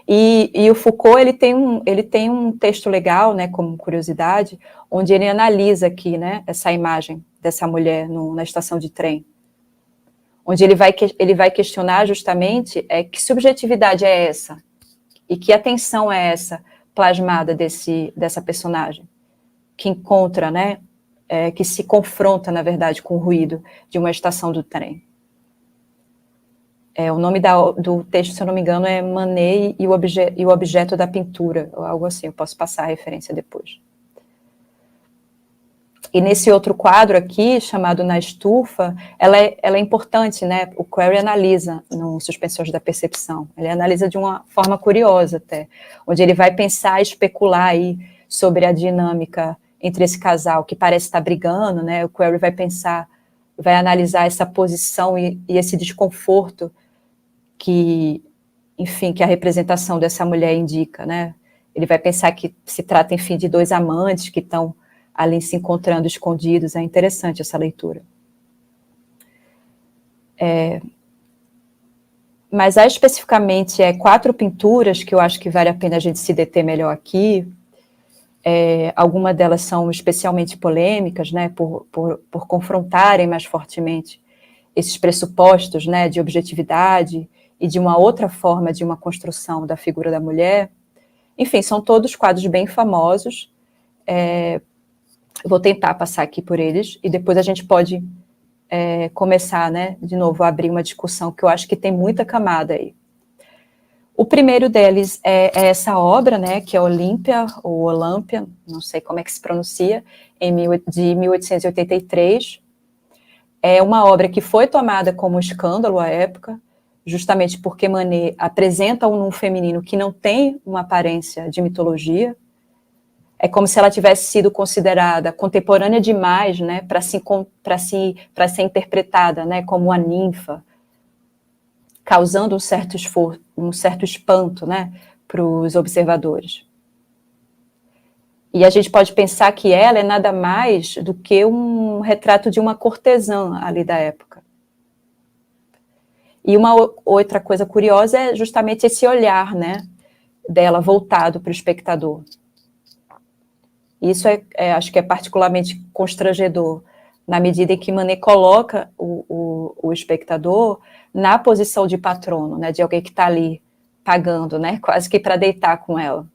E o Foucault, ele tem um texto legal, né, como curiosidade, onde ele analisa aqui, né, essa imagem dessa mulher na estação de trem, onde ele vai questionar justamente que subjetividade é essa, e que atenção é essa plasmada dessa personagem, que encontra, né, que se confronta, na verdade, com o ruído de uma estação do trem. O nome do texto, se eu não me engano, é Manet e o objeto da pintura, ou algo assim, eu posso passar a referência depois. E nesse outro quadro aqui, chamado Na Estufa, ela é importante, né? O Query analisa no Suspensões da Percepção, ele analisa de uma forma curiosa até, onde ele vai pensar e especular aí sobre a dinâmica entre esse casal que parece estar brigando, né? O Query vai analisar essa posição e esse desconforto que, enfim, que a representação dessa mulher indica, né? Ele vai pensar que se trata, enfim, de dois amantes que estão ali se encontrando escondidos. É interessante essa leitura. Mas há especificamente 4 pinturas que eu acho que vale a pena a gente se deter melhor aqui. Algumas delas são especialmente polêmicas, né, por confrontarem mais fortemente esses pressupostos, né, de objetividade e de uma outra forma de uma construção da figura da mulher. Enfim, são todos quadros bem famosos. Vou tentar passar aqui por eles, e depois a gente pode começar, né, de novo, a abrir uma discussão que eu acho que tem muita camada aí. O primeiro deles é essa obra, né, que é Olímpia, ou Olâmpia, não sei como é que se pronuncia, de 1883. É uma obra que foi tomada como escândalo à época, justamente porque Manet apresenta um feminino que não tem uma aparência de mitologia. É como se ela tivesse sido considerada contemporânea demais, né, para ser interpretada, né, como uma ninfa, causando um certo espanto, né, para os observadores. E a gente pode pensar que ela é nada mais do que um retrato de uma cortesã ali da época. E uma outra coisa curiosa é justamente esse olhar, né, dela voltado para o espectador. Isso acho que é particularmente constrangedor, na medida em que Manet coloca o espectador na posição de patrono, né, de alguém que está ali pagando, né, quase que para deitar com ela.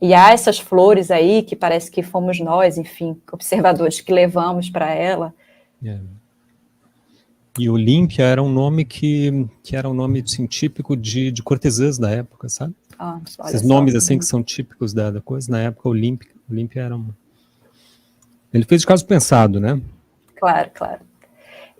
E há essas flores aí, que parece que fomos nós, enfim, observadores que levamos para ela. E Olímpia era um nome que era um nome, assim, típico de cortesãs da época, sabe? Esses nomes assim que são típicos da coisa, na época Olímpia era um... Ele fez de caso pensado, né? Claro, claro.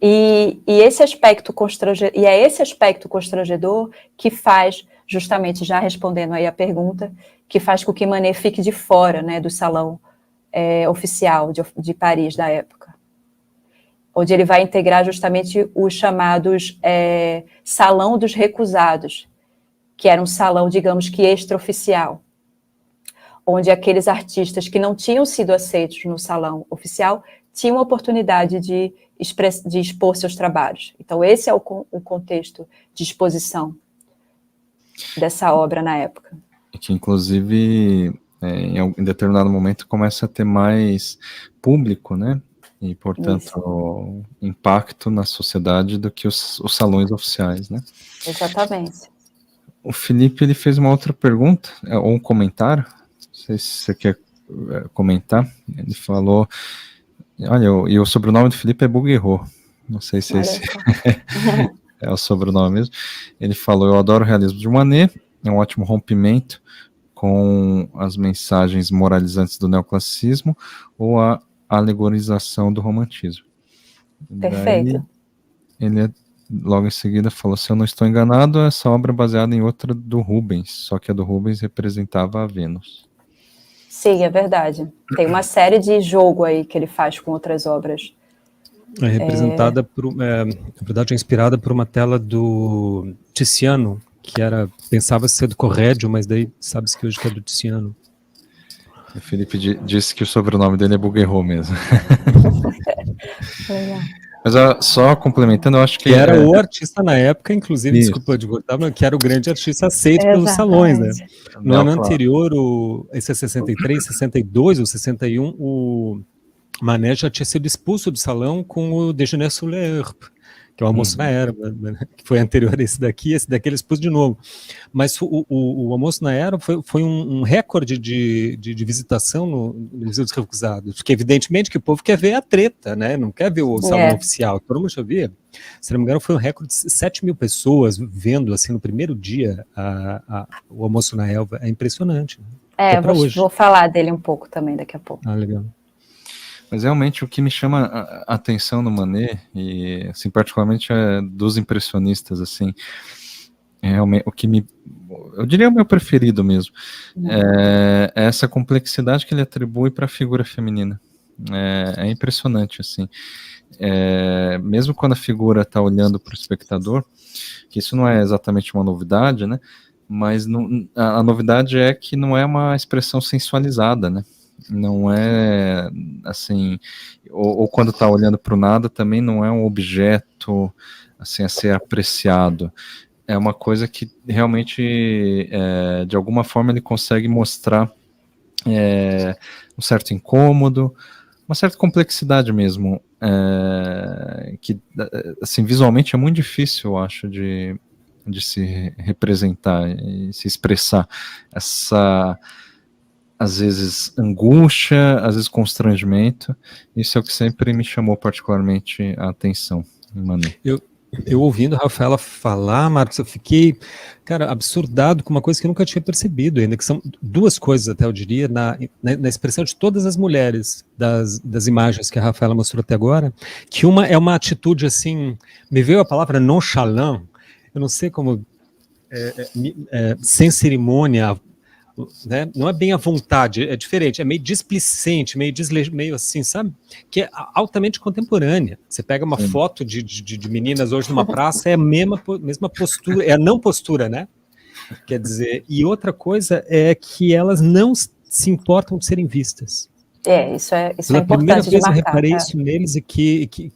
E esse aspecto constrangedor, e é esse aspecto constrangedor que faz, justamente já respondendo aí a pergunta, que faz com que Manet fique de fora, né, do salão oficial de Paris da época, onde ele vai integrar justamente os chamados Salão dos Recusados, que era um salão, digamos que extraoficial, onde aqueles artistas que não tinham sido aceitos no salão oficial tinham a oportunidade de expor seus trabalhos. Então, esse é o contexto de exposição dessa obra na época. E que, inclusive, em determinado momento começa a ter mais público, né? E, portanto, impacto na sociedade do que os salões oficiais, né? Exatamente. O Felipe, ele fez uma outra pergunta, ou um comentário, não sei se você quer comentar. Ele falou, olha, e o sobrenome do Felipe é Bouguereau, não sei se esse é o sobrenome mesmo. Ele falou, eu adoro o realismo de Manet, é um ótimo rompimento com as mensagens moralizantes do neoclassicismo ou a alegorização do romantismo. Perfeito. Daí, ele logo em seguida falou, se eu não estou enganado, essa obra é baseada em outra do Rubens, só que a do Rubens representava a Vênus. Sim, é verdade. Tem uma série de jogo aí que ele faz com outras obras. É representada na verdade, é inspirada por uma tela do Tiziano, que pensava ser do Correggio, mas daí sabe-se que hoje que é do Tiziano. O Felipe disse que o sobrenome dele é Bouguereau mesmo. Legal. Mas só complementando, eu acho que era o artista na época, inclusive, isso. Desculpa de cortar, que era o grande artista aceito pelos salões, né? No ano anterior, esse é 63, 62 ou 61, o Manet já tinha sido expulso do salão com o Déjeuner sur l'herbe, que é o Almoço na Erva, que foi anterior a esse daqui ele expôs de novo. Mas o Almoço na Erva foi um recorde de visitação no Museu dos Refugiados, porque evidentemente que o povo quer ver a treta, né? Não quer ver o salão oficial, todo mundo já via. Se não me engano, foi um recorde de 7 mil pessoas vendo, assim, no primeiro dia, o Almoço na Elva. É impressionante. Né? Vou falar dele um pouco também daqui a pouco. Ah, legal. Mas realmente o que me chama a atenção no Manet, e assim, particularmente dos impressionistas, assim, realmente, eu diria o meu preferido mesmo, é essa complexidade que ele atribui para a figura feminina. É impressionante, assim. Mesmo quando a figura está olhando para o espectador, que isso não é exatamente uma novidade, né? Mas a novidade é que não é uma expressão sensualizada, né? Não é assim, ou quando está olhando para o nada, também não é um objeto assim, a ser apreciado. É uma coisa que realmente, de alguma forma, ele consegue mostrar um certo incômodo, uma certa complexidade mesmo, que assim, visualmente é muito difícil, eu acho, de se representar e se expressar essa, às vezes, angústia, às vezes constrangimento. Isso é o que sempre me chamou particularmente a atenção, Manu. Eu ouvindo a Rafaela falar, Marcos, eu fiquei, cara, absurdado com uma coisa que eu nunca tinha percebido ainda, que são duas coisas, até eu diria, na expressão de todas as mulheres das imagens que a Rafaela mostrou até agora, que uma é uma atitude assim, me veio a palavra nonchalant, eu não sei como, sem cerimônia, né? Não é bem à vontade, é diferente, é meio displicente, meio assim, sabe? Que é altamente contemporânea. Você pega uma foto de meninas hoje numa praça, é a mesma postura, é a não postura, né? Quer dizer, e outra coisa é que elas não se importam de serem vistas. Isso é importante de marcar. Pela primeira vez eu reparei isso neles e que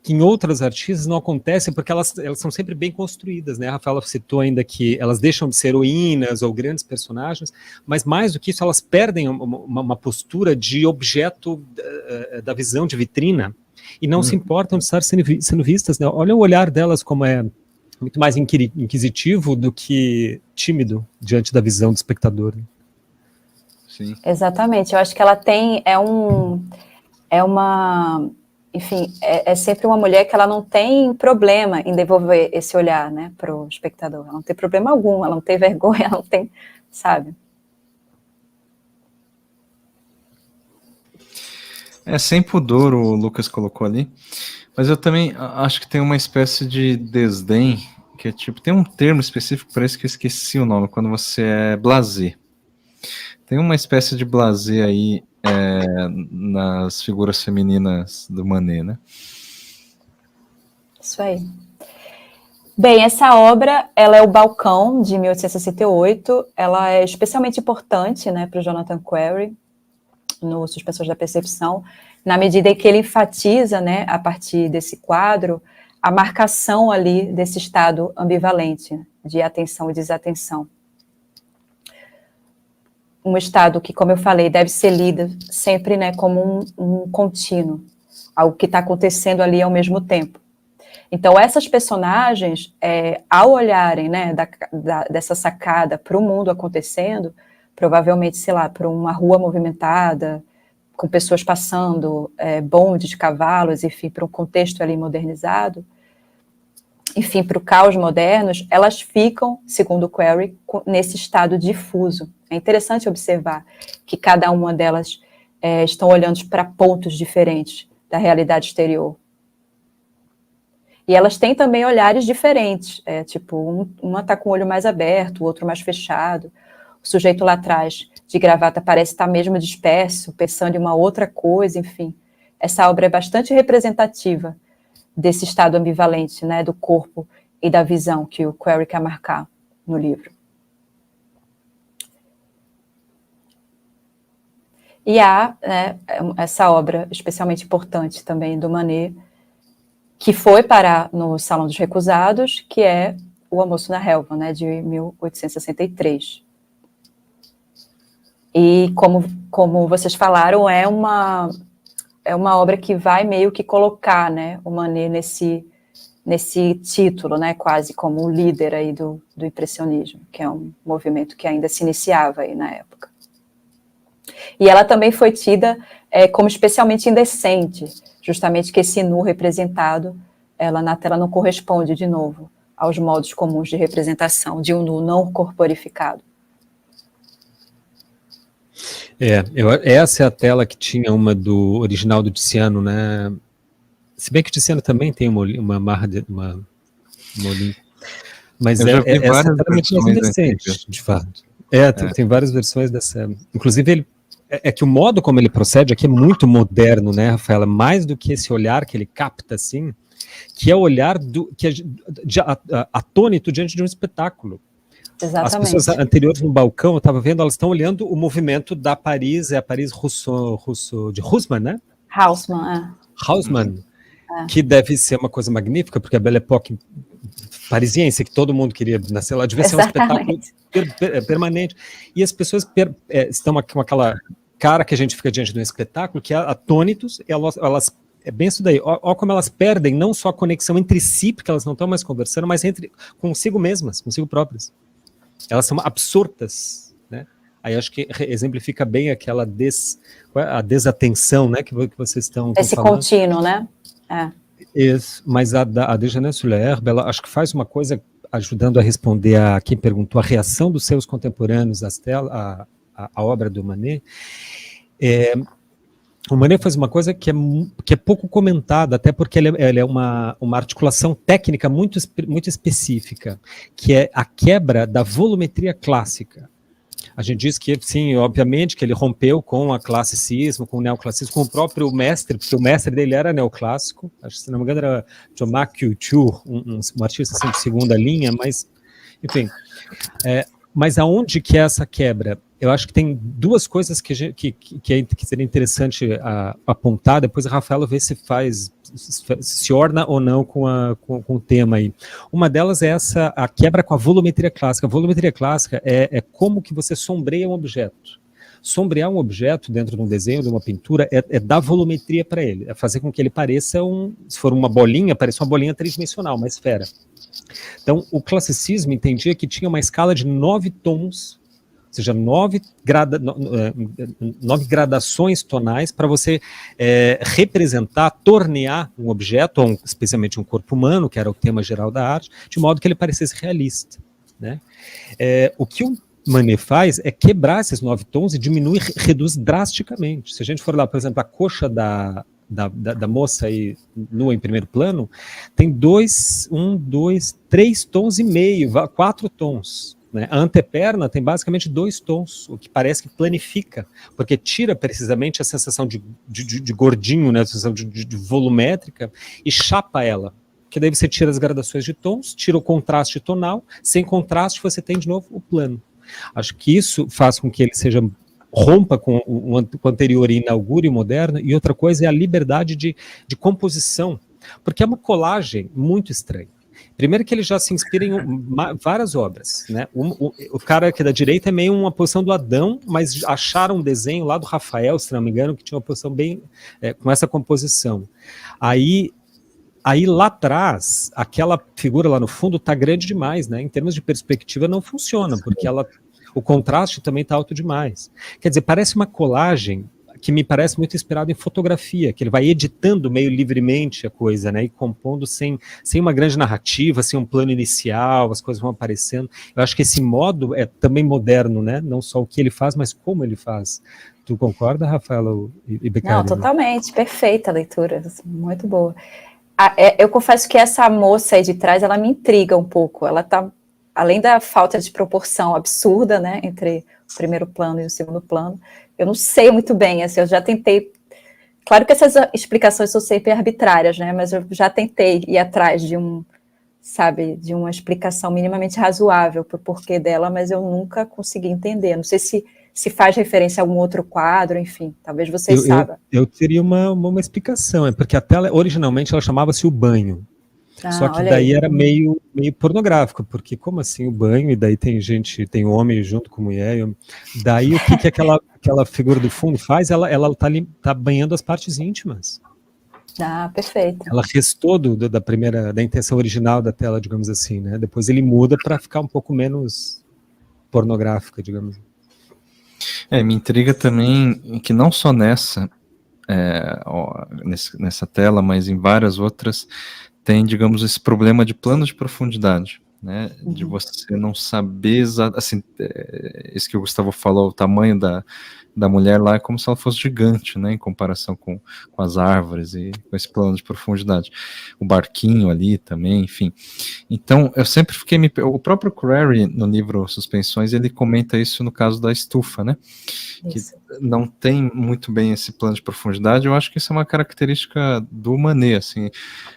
em outras artistas não acontece, porque elas são sempre bem construídas, né? A Rafaela citou ainda que elas deixam de ser heroínas ou grandes personagens, mas mais do que isso, elas perdem uma postura de objeto da visão de vitrina e não se importam de estar sendo vistas, né? Olha o olhar delas como é muito mais inquisitivo do que tímido diante da visão do espectador. Sim. Exatamente, eu acho que ela tem, enfim, é sempre uma mulher que ela não tem problema em devolver esse olhar, né, para o espectador. Ela não tem problema algum, ela não tem vergonha, ela não tem, sabe? Sem pudor, o Lucas colocou ali, mas eu também acho que tem uma espécie de desdém, que é tipo, tem um termo específico para isso que eu esqueci o nome, quando você é blasé. Tem uma espécie de blasé aí nas figuras femininas do Manet, né? Isso aí. Bem, essa obra, ela é o Balcão, de 1868, ela é especialmente importante, né, para o Jonathan Quarry, no Suspensões da Percepção, na medida em que ele enfatiza, né, a partir desse quadro, a marcação ali desse estado ambivalente de atenção e desatenção. Um estado que, como eu falei, deve ser lido sempre, né, como um contínuo, algo que está acontecendo ali ao mesmo tempo. Então, essas personagens, ao olharem, né, dessa sacada para o mundo acontecendo, provavelmente, sei lá, para uma rua movimentada, com pessoas passando, bonde de cavalos, enfim, para um contexto ali modernizado, enfim, para o caos modernos, elas ficam, segundo o Query, nesse estado difuso. É interessante observar que cada uma delas estão olhando para pontos diferentes da realidade exterior. E elas têm também olhares diferentes, tipo, uma está com o olho mais aberto, o outro mais fechado. O sujeito lá atrás, de gravata, parece estar mesmo disperso, pensando em uma outra coisa, enfim. Essa obra é bastante representativa desse estado ambivalente, né, do corpo e da visão que o Query quer marcar no livro. E há, né, essa obra especialmente importante também do Manet, que foi parar no Salão dos Recusados, que é O Almoço na Relva, né, de 1863. E como vocês falaram, é uma obra que vai meio que colocar, né, o Manet nesse título, né, quase como o líder aí do impressionismo, que é um movimento que ainda se iniciava aí na época. E ela também foi tida como especialmente indecente, justamente que esse nu representado, ela na tela não corresponde, de novo, aos modos comuns de representação de um nu não corporificado. Essa é a tela que tinha uma do original do Tiziano, né? Se bem que o Tiziano também tem uma marra de uma olhinha. Mas essa tela é muito mais indecente, de fato. Tem várias versões dessa. Inclusive, que o modo como ele procede aqui é muito moderno, né, Rafaela? Mais do que esse olhar que ele capta, assim, que é o olhar atônito diante de um espetáculo. Exatamente. As pessoas anteriores no balcão, eu estava vendo, elas estão olhando o movimento da Paris, a Paris de Haussmann, né? Haussmann, que deve ser uma coisa magnífica, porque a Belle Époque parisiense, que todo mundo queria nascer lá, devia ser um espetáculo permanente. E as pessoas estão com aquela cara que a gente fica diante de um espetáculo, que é atônitos, elas é bem isso daí. Olha como elas perdem não só a conexão entre si, porque elas não estão mais conversando, mas consigo mesmas, consigo próprias. Elas são absortas, né? Aí acho que exemplifica bem aquela a desatenção, né, que vocês estão esse falando. contínuo, né? Isso, mas a Déjeuner sur l'herbe, ela acho que faz uma coisa ajudando a responder a quem perguntou a reação dos seus contemporâneos à obra do Manet. O Manet faz uma coisa que é pouco comentada, até porque ele é uma articulação técnica muito específica, que é a quebra da volumetria clássica. A gente diz que, sim, obviamente, que ele rompeu com o classicismo, com o neoclassicismo, com o próprio mestre, porque o mestre dele era neoclássico, acho que, se não me engano, era Thomas Couture, um artista assim, de segunda linha, mas, enfim. Mas aonde que é essa quebra? Eu acho que tem duas coisas que seria interessante apontar, depois a Rafaela vê se orna ou não com o tema aí. Uma delas é a quebra com a volumetria clássica. A volumetria clássica é como que você sombreia um objeto. Sombrear um objeto dentro de um desenho, de uma pintura, é dar volumetria para ele, é fazer com que ele pareça se for uma bolinha, pareça uma bolinha tridimensional, uma esfera. Então, o classicismo entendia que tinha uma escala de 9 tons, ou seja, 9 gradações tonais para você representar, tornear um objeto, ou especialmente um corpo humano, que era o tema geral da arte, de modo que ele parecesse realista, né? O que o Manet faz é quebrar esses 9 tons e reduz drasticamente. Se a gente for lá, por exemplo, a coxa da moça aí nua em primeiro plano, tem 3 tons e meio, 4 tons. Né? A anteperna tem basicamente 2 tons, o que parece que planifica, porque tira precisamente a sensação de gordinho, né? A sensação de volumétrica, e chapa ela. Que daí você tira as gradações de tons, tira o contraste tonal, sem contraste você tem de novo o plano. Acho que isso faz com que ele seja rompa com o anterior e inaugure o moderno, e outra coisa é a liberdade de composição, porque é uma colagem muito estranha. Primeiro que ele já se inspira em várias obras, né? O cara aqui da direita é meio uma posição do Adão, mas acharam um desenho lá do Rafael, se não me engano, que tinha uma posição bem com essa composição. Aí lá atrás, aquela figura lá no fundo está grande demais, né? Em termos de perspectiva não funciona, porque o contraste também está alto demais. Quer dizer, parece uma colagem que me parece muito inspirado em fotografia, que ele vai editando meio livremente a coisa, né, e compondo sem uma grande narrativa, sem um plano inicial, as coisas vão aparecendo. Eu acho que esse modo é também moderno, né, não só o que ele faz, mas como ele faz. Tu concorda, Rafaela e Beccari? Não, totalmente, perfeita a leitura, muito boa. Eu confesso que essa moça aí de trás, ela me intriga um pouco, ela tá, além da falta de proporção absurda, né, entre o primeiro plano e o segundo plano, eu não sei muito bem, assim, eu já tentei, claro que essas explicações são sempre arbitrárias, né, mas eu já tentei ir atrás de de uma explicação minimamente razoável para o porquê dela, mas eu nunca consegui entender, não sei se faz referência a algum outro quadro, enfim, talvez vocês saibam. Eu teria uma explicação, porque a tela, originalmente, ela chamava-se O Banho. Só que daí era meio pornográfico, porque como assim o banho, e daí tem homem junto com mulher, daí o que aquela figura do fundo faz? Ela tá banhando as partes íntimas. Ah, perfeito. Ela restou da intenção original da tela, digamos assim, né? Depois ele muda para ficar um pouco menos pornográfica, digamos. Me intriga também que não só nessa tela, mas em várias outras, tem, digamos, esse problema de plano de profundidade, né, de você não saber, assim, isso que o Gustavo falou, o tamanho da mulher lá é como se ela fosse gigante, né, em comparação com as árvores e com esse plano de profundidade. O barquinho ali também, enfim. Então, eu sempre fiquei... O próprio Crary, no livro Suspensões, ele comenta isso no caso da estufa, né, isso. Que não tem muito bem esse plano de profundidade. Eu acho que isso é uma característica do Manet, assim.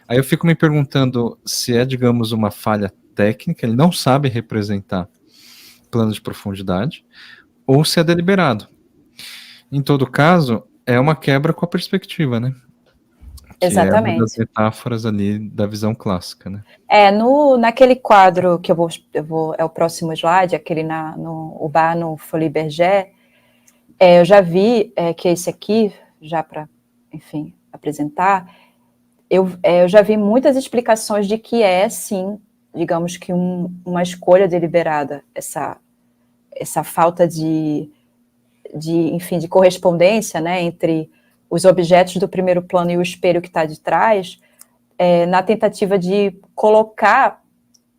Aí eu fico me perguntando se é, digamos, uma falha técnica, ele não sabe representar plano de profundidade, ou se é deliberado. Em todo caso, é uma quebra com a perspectiva, né? Que exatamente. É uma das metáforas ali da visão clássica, né? Naquele quadro que é o próximo slide, aquele o bar no Folies Bergère, eu já vi que esse aqui, já para, enfim, apresentar, eu já vi muitas explicações de que sim, digamos que uma escolha deliberada, essa falta enfim, de correspondência, né, entre os objetos do primeiro plano e o espelho que está de trás, na tentativa de colocar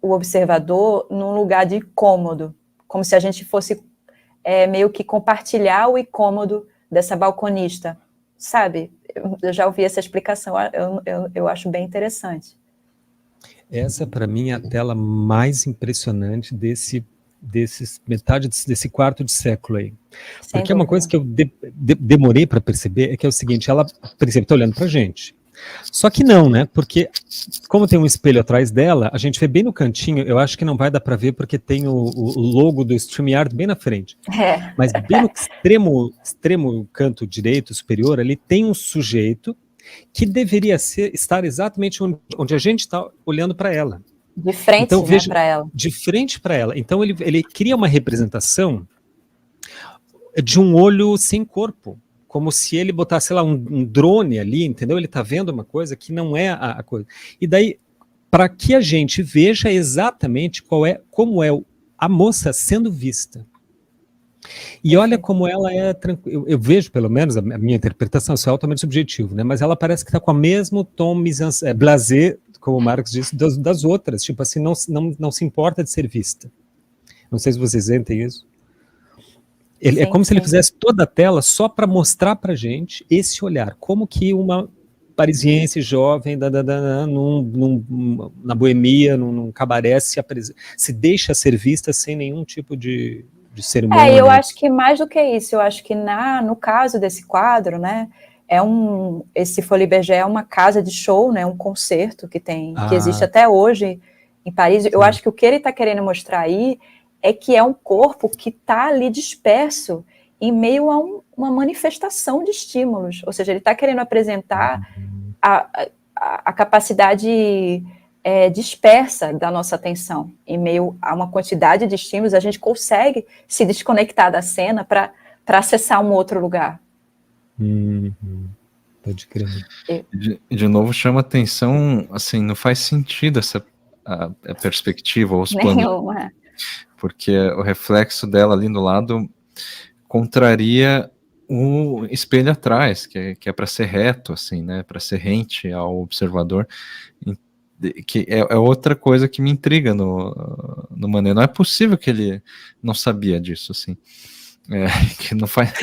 o observador num lugar de incômodo, como se a gente fosse meio que compartilhar o incômodo dessa balconista, sabe? Eu já ouvi essa explicação, eu acho bem interessante. Essa, para mim, é a tela mais impressionante metade desse quarto de século aí. Sem Porque é uma coisa que eu demorei para perceber, é que é o seguinte, ela, por exemplo, está olhando para a gente. Só que não, né? Porque, como tem um espelho atrás dela, a gente vê bem no cantinho, eu acho que não vai dar para ver porque tem o logo do StreamYard bem na frente. Mas bem no extremo canto direito, superior, ali tem um sujeito que deveria estar exatamente onde a gente está olhando para ela. De frente, então, né, para ela. De frente para ela. Então ele cria uma representação de um olho sem corpo, como se ele botasse, sei lá, um drone ali, entendeu? Ele está vendo uma coisa que não é a coisa. E daí, para que a gente veja exatamente como é a moça sendo vista. E olha como ela é tranquila. Eu vejo, pelo menos, a minha interpretação, isso é altamente subjetivo, né? Mas ela parece que está com o mesmo tom blasé, como o Marx disse, das outras. Tipo assim, não se importa de ser vista. Não sei se vocês sentem isso. É como se ele fizesse toda a tela só para mostrar para a gente esse olhar. Como que uma parisiense jovem na boemia, num cabaré, se deixa ser vista sem nenhum tipo de cerimônia. Eu acho que mais do que isso, eu acho que no caso desse quadro, né, esse Folies Bergère é uma casa de show, né, um concerto que existe até hoje em Paris. Eu acho que o que ele está querendo mostrar aí é que é um corpo que está ali disperso em meio a uma manifestação de estímulos, ou seja, ele está querendo apresentar a capacidade dispersa da nossa atenção. Em meio a uma quantidade de estímulos, a gente consegue se desconectar da cena para acessar um outro lugar. Pode crer. De novo chama atenção, assim, não faz sentido a perspectiva ou os planos, porque o reflexo dela ali do lado contraria o espelho atrás, que é para ser reto, assim, né, para ser rente ao observador, que é outra coisa que me intriga no Manet. Não é possível que ele não sabia disso, assim, que não faz...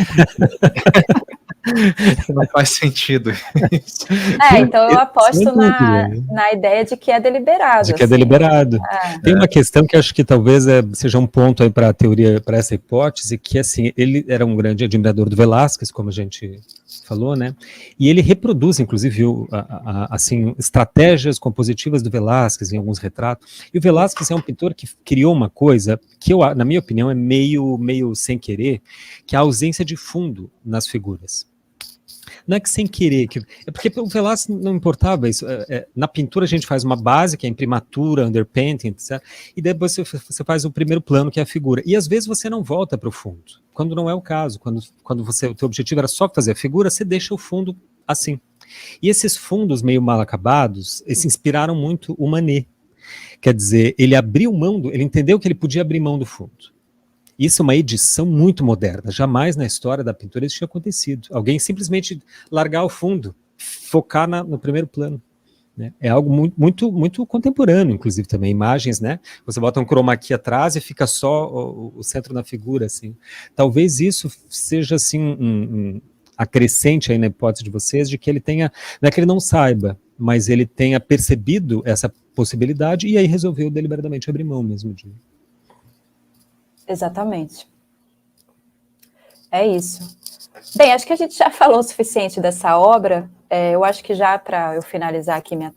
Não faz sentido isso. Então eu aposto na ideia de que é deliberado. De que é deliberado. Tem uma questão que acho que talvez seja um ponto aí para a teoria, para essa hipótese, que assim, ele era um grande admirador do Velázquez, como a gente falou, né? E ele reproduz, inclusive, assim, estratégias compositivas do Velázquez em alguns retratos. E o Velázquez é um pintor que criou uma coisa que, na minha opinião, é meio sem querer, que é a ausência de fundo nas figuras. Não é que sem querer, é porque o Velázquez não importava isso. Na pintura a gente faz uma base, que é imprimatura, underpainting, etc. E depois você faz o primeiro plano, que é a figura. E às vezes você não volta para o fundo, quando não é o caso. Quando o teu objetivo era só fazer a figura, você deixa o fundo assim. E esses fundos meio mal acabados, eles inspiraram muito o Manet. Quer dizer, ele entendeu que ele podia abrir mão do fundo. Isso é uma edição muito moderna. Jamais na história da pintura isso tinha acontecido. Alguém simplesmente largar o fundo, focar no primeiro plano. Né? É algo muito, muito contemporâneo, inclusive também. Imagens, né? Você bota um chroma key atrás e fica só o centro da figura. Assim. Talvez isso seja assim, acrescente aí na hipótese de vocês, de que ele tenha, não é que ele não saiba, mas ele tenha percebido essa possibilidade e aí resolveu deliberadamente abrir mão mesmo de... Exatamente. É isso. Bem, acho que a gente já falou o suficiente dessa obra. Eu acho que já para eu finalizar aqui minha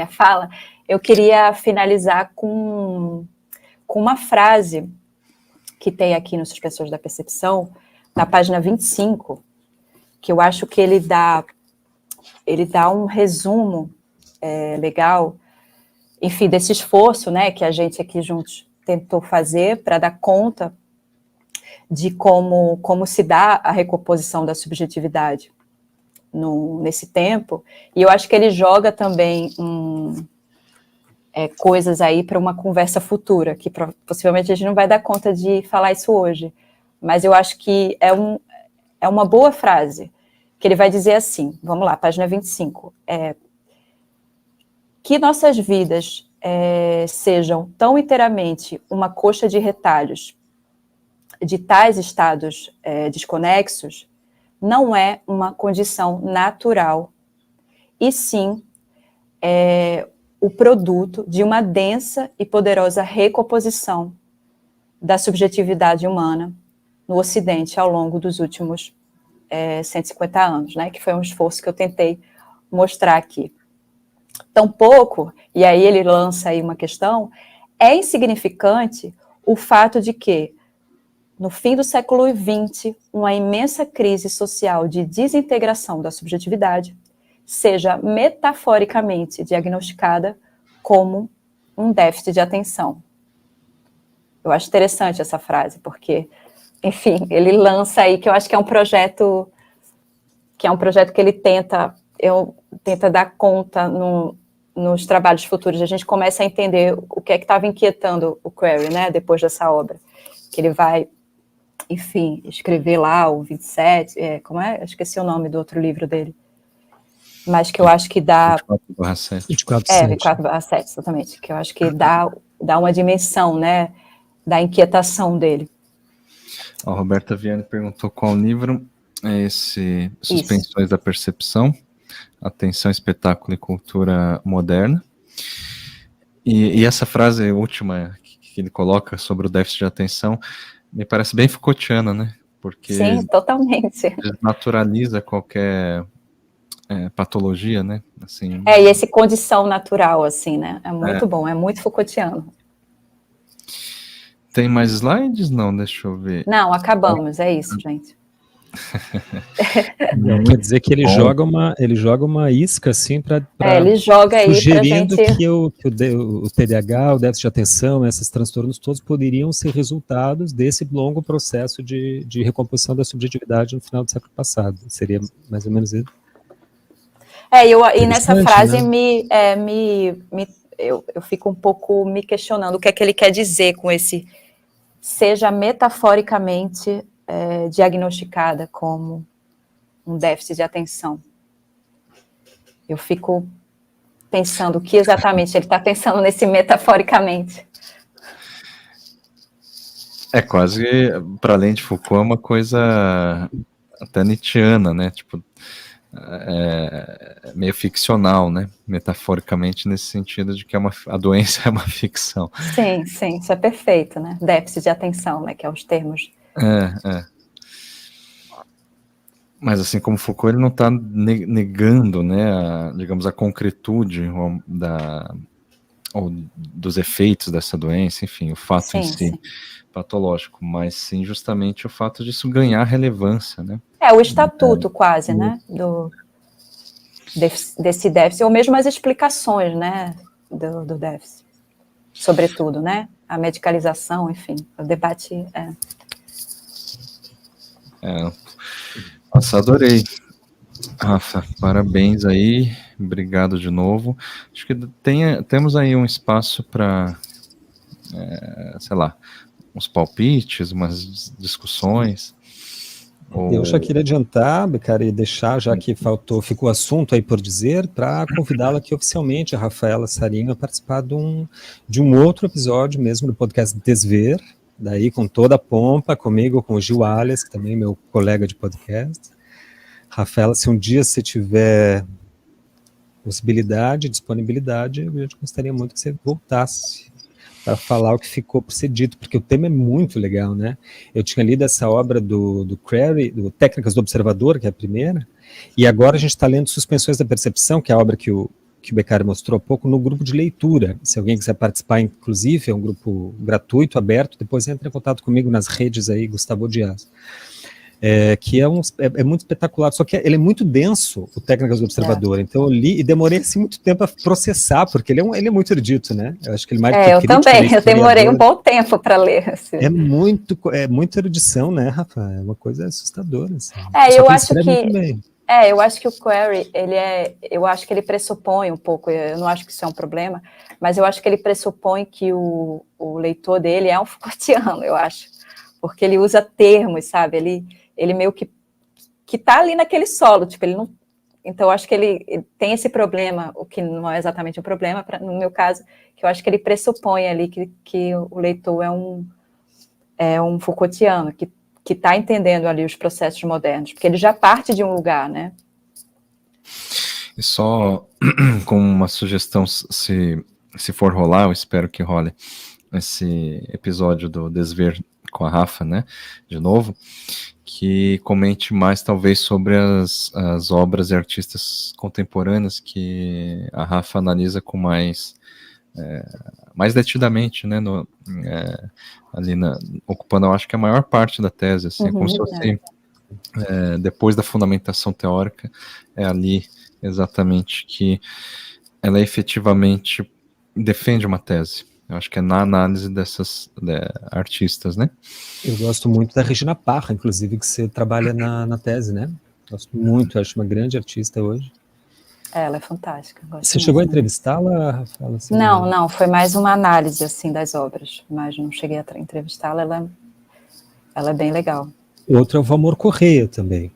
fala, eu queria finalizar com uma frase que tem aqui no Suspensores da Percepção, na página 25, que eu acho que ele dá um resumo legal, enfim, desse esforço, né, que a gente aqui juntos tentou fazer para dar conta de como se dá a recomposição da subjetividade nesse tempo, e eu acho que ele joga também coisas aí para uma conversa futura, que possivelmente a gente não vai dar conta de falar isso hoje, mas eu acho que é uma boa frase, que ele vai dizer assim, vamos lá, página 25, que nossas vidas sejam tão inteiramente uma coxa de retalhos de tais estados desconexos, não é uma condição natural, e sim o produto de uma densa e poderosa recomposição da subjetividade humana no Ocidente ao longo dos últimos 150 anos, né, que foi um esforço que eu tentei mostrar aqui. Tampouco, e aí ele lança aí uma questão, é insignificante o fato de que, no fim do século XX, uma imensa crise social de desintegração da subjetividade seja metaforicamente diagnosticada como um déficit de atenção. Eu acho interessante essa frase, porque, enfim, ele lança aí, que eu acho que é um projeto que ele tenta dar conta nos trabalhos futuros. A gente começa a entender o que é que estava inquietando o Query, né, depois dessa obra, que ele vai, enfim, escrever lá o 27, como é? Eu esqueci o nome do outro livro dele, mas que eu acho que dá... 24/7. 24/7, exatamente, que eu acho que dá uma dimensão, né, da inquietação dele. A Roberta Viane perguntou qual livro é esse, Suspensões da Percepção, Atenção, Espetáculo e Cultura Moderna. E essa frase última que ele coloca sobre o déficit de atenção me parece bem Foucaultiana, né? Porque sim, totalmente. Naturaliza qualquer patologia, né? Assim, e esse condição natural, assim, né? É muito bom, é muito Foucaultiano. Tem mais slides? Não, deixa eu ver. Não, acabamos, é isso, gente. Não, quer dizer que ele joga uma isca assim para ele joga aí sugerindo pra gente... que o TDAH, o déficit de atenção, esses transtornos todos poderiam ser resultados desse longo processo de recomposição da subjetividade no final do século passado. Seria mais ou menos isso. E nessa frase, né? eu fico um pouco me questionando o que é que ele quer dizer com esse seja metaforicamente diagnosticada como um déficit de atenção. Eu fico pensando o que exatamente ele está pensando nesse metaforicamente. É quase, para além de Foucault, é uma coisa até nietzschiana, né? Tipo, meio ficcional, né? Metaforicamente, nesse sentido de que a doença é uma ficção. Sim, isso é perfeito, né? Déficit de atenção, né? Que é os termos. Mas assim como Foucault, ele não está negando, né, digamos, a concretude dos efeitos dessa doença, enfim, o fato em si patológico, mas sim justamente o fato disso ganhar relevância, né? O estatuto quase, né, desse déficit, ou mesmo as explicações, né, do déficit, sobretudo, né, a medicalização, enfim, o debate Nossa, adorei. Rafa, parabéns aí, obrigado de novo. Acho que temos aí um espaço para, sei lá, uns palpites, umas discussões. Eu já queria adiantar, cara, e deixar, já que ficou assunto aí por dizer, para convidá-la aqui oficialmente, a Rafaela Sarinho, a participar de um outro episódio mesmo do podcast Desver, daí com toda a pompa, comigo, com o Gil Alias, que também é meu colega de podcast. Rafaela, se um dia você tiver possibilidade, disponibilidade, eu gostaria muito que você voltasse para falar o que ficou por ser dito, porque o tema é muito legal, né? Eu tinha lido essa obra do Crary, do Técnicas do Observador, que é a primeira, e agora a gente está lendo Suspensões da Percepção, que é a obra que o Beccari mostrou há pouco, no grupo de leitura. Se alguém quiser participar, inclusive, é um grupo gratuito, aberto, depois entra em contato comigo nas redes aí, Gustavo Dias. Que é muito espetacular, só que ele é muito denso, o Técnicas do Observador, então eu li e demorei assim, muito tempo a processar, porque ele é muito erudito, né? Eu acho que ele mais do que eu também, eu demorei um bom tempo para ler. Assim. É muita erudição, né, Rafa? É uma coisa assustadora. Assim. Eu acho que... eu acho que o Query, eu acho que ele pressupõe um pouco, eu não acho que isso é um problema, mas eu acho que ele pressupõe que o leitor dele é um Foucaultiano, eu acho, porque ele usa termos, sabe? Ele meio que tá ali naquele solo, tipo, ele não... Então, eu acho que ele tem esse problema, o que não é exatamente um problema, no meu caso, que eu acho que ele pressupõe ali que o leitor é um Foucaultiano, que está entendendo ali os processos modernos, porque ele já parte de um lugar, né? E só com uma sugestão, se for rolar, eu espero que role esse episódio do Desver com a Rafa, né, de novo, que comente mais talvez sobre as obras e artistas contemporâneas que a Rafa analisa com mais detidamente, né, ali ocupando, eu acho que a maior parte da tese, assim, como se fosse depois da fundamentação teórica, é ali exatamente que ela efetivamente defende uma tese. Eu acho que é na análise dessas artistas, né? Eu gosto muito da Regina Parra, inclusive, que você trabalha na tese, né? Gosto muito, acho uma grande artista hoje. Ela é fantástica. Você chegou a entrevistá-la, Rafaela? Assim, não, foi mais uma análise, assim, das obras, mas não cheguei a entrevistá-la, ela é bem legal. Outro é o Valmor Correia também,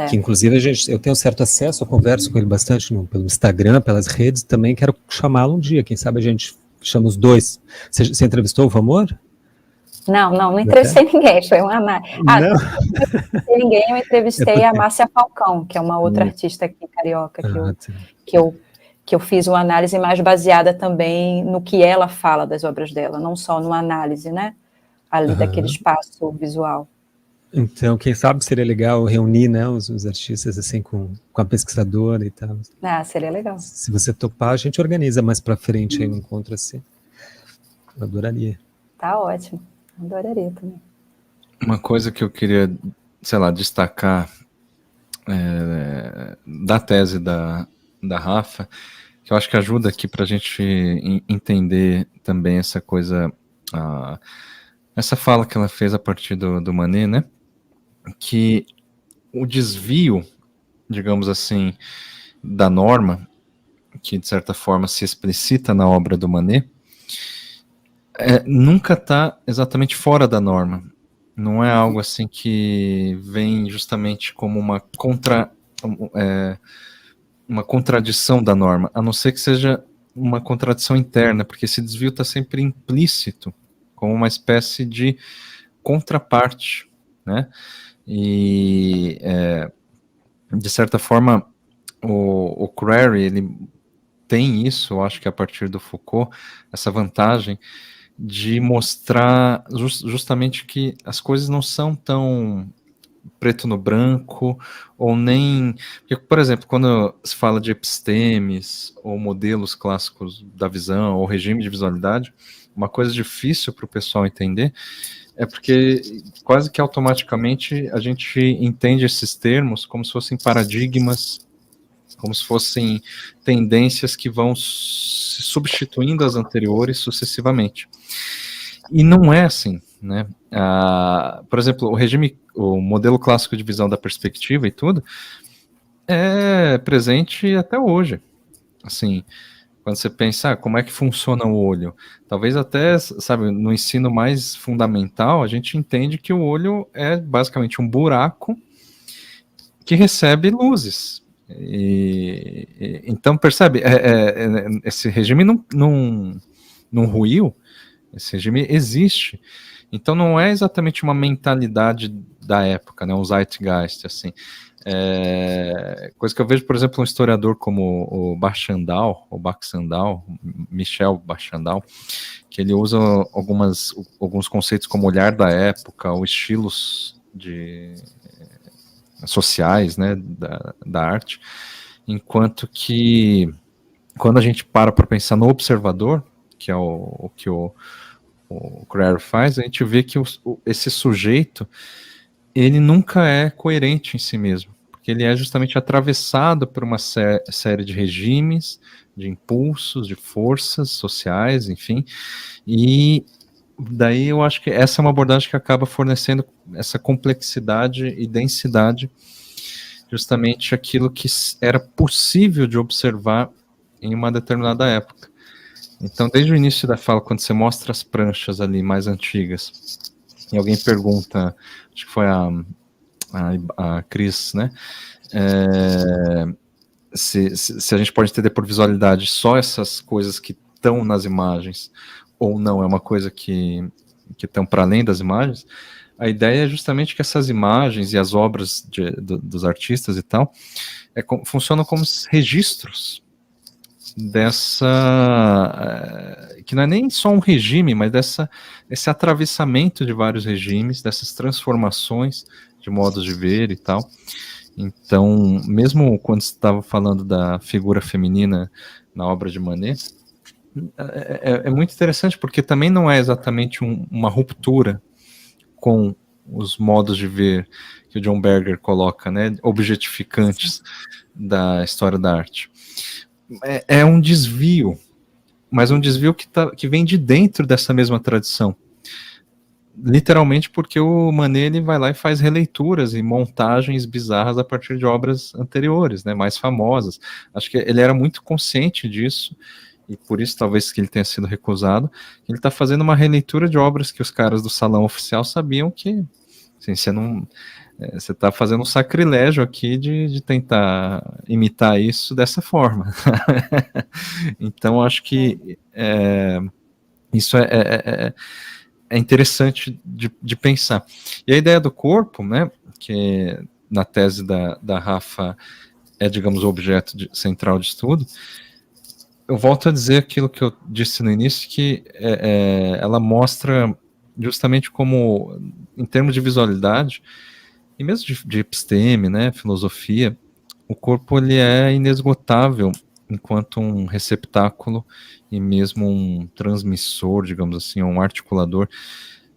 que inclusive eu tenho certo acesso, eu converso com ele bastante pelo Instagram, pelas redes, também quero chamá-lo um dia, quem sabe a gente chama os dois. Você entrevistou o Valmor? Não entrevistei ninguém, foi uma análise. Não entrevistei ninguém, eu entrevistei a Márcia Falcão, que é uma outra artista aqui, carioca, que eu fiz uma análise mais baseada também no que ela fala das obras dela, não só numa análise, né, ali daquele espaço visual. Então, quem sabe seria legal reunir, né, os artistas assim com a pesquisadora e tal. Seria legal. Se você topar, a gente organiza mais para frente aí um encontro assim. Eu adoraria. Tá ótimo. Adoraria também. Uma coisa que eu queria, sei lá, destacar da tese da Rafa, que eu acho que ajuda aqui para a gente entender também essa coisa, essa fala que ela fez a partir do Manet, né? Que o desvio, digamos assim, da norma, que de certa forma se explicita na obra do Manet, nunca está exatamente fora da norma. Não é algo assim que vem justamente como uma contradição da norma, a não ser que seja uma contradição interna, porque esse desvio está sempre implícito, como uma espécie de contraparte, né? E, de certa forma, o Crary, ele tem isso, eu acho que a partir do Foucault, essa vantagem de mostrar justamente que as coisas não são tão preto no branco, ou nem... Porque, por exemplo, quando se fala de epistemes, ou modelos clássicos da visão, ou regime de visualidade, uma coisa difícil para o pessoal entender é porque quase que automaticamente a gente entende esses termos como se fossem paradigmas, como se fossem tendências que vão se substituindo as anteriores sucessivamente. E não é assim, né? Por exemplo, o modelo clássico de visão da perspectiva e tudo, é presente até hoje. Assim, quando você pensa, como é que funciona o olho? Talvez até, sabe, no ensino mais fundamental, a gente entende que o olho é basicamente um buraco que recebe luzes. Então, percebe, esse regime não ruiu, esse regime existe. Então não é exatamente uma mentalidade da época, né, um zeitgeist, assim. Coisa que eu vejo, por exemplo, um historiador como o Baxandal, Michel Baxandal, que ele usa alguns conceitos como olhar da época, ou estilos sociais, né, da arte, enquanto que quando a gente para pensar no observador, que é o que o Crary faz, a gente vê que esse sujeito, ele nunca é coerente em si mesmo, porque ele é justamente atravessado por uma série de regimes, de impulsos, de forças sociais, enfim, e daí eu acho que essa é uma abordagem que acaba fornecendo essa complexidade e densidade, justamente aquilo que era possível de observar em uma determinada época. Então, desde o início da fala, quando você mostra as pranchas ali mais antigas, e alguém pergunta, acho que foi a Cris, né, se a gente pode entender por visualidade só essas coisas que estão nas imagens, ou não, é uma coisa que estão para além das imagens, a ideia é justamente que essas imagens e as obras dos artistas e tal, funcionam como registros que não é nem só um regime, mas esse atravessamento de vários regimes, dessas transformações de modos de ver e tal. Então, mesmo quando você estava falando da figura feminina na obra de Manet, é muito interessante, porque também não é exatamente uma ruptura com os modos de ver que o John Berger coloca, né, objetificantes da história da arte. É um desvio, mas um desvio que vem de dentro dessa mesma tradição. Literalmente porque o Manet, ele vai lá e faz releituras e montagens bizarras a partir de obras anteriores, né, mais famosas. Acho que ele era muito consciente disso, e por isso talvez que ele tenha sido recusado. Ele está fazendo uma releitura de obras que os caras do salão oficial sabiam que, assim, você está fazendo um sacrilégio aqui de tentar imitar isso dessa forma. Então, acho que isso é interessante de pensar. E a ideia do corpo, né, que na tese da Rafa digamos, o objeto central de estudo, eu volto a dizer aquilo que eu disse no início, que ela mostra justamente como, em termos de visualidade, e mesmo de episteme, né, filosofia, o corpo ele é inesgotável enquanto um receptáculo e mesmo um transmissor, digamos assim, um articulador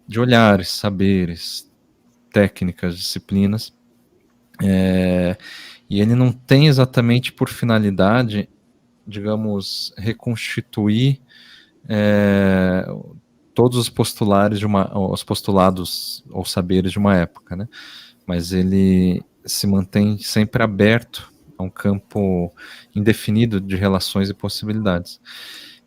de olhares, saberes, técnicas, disciplinas, e ele não tem exatamente por finalidade, digamos, reconstituir todos os os postulados ou saberes de uma época, né? Mas ele se mantém sempre aberto a um campo indefinido de relações e possibilidades.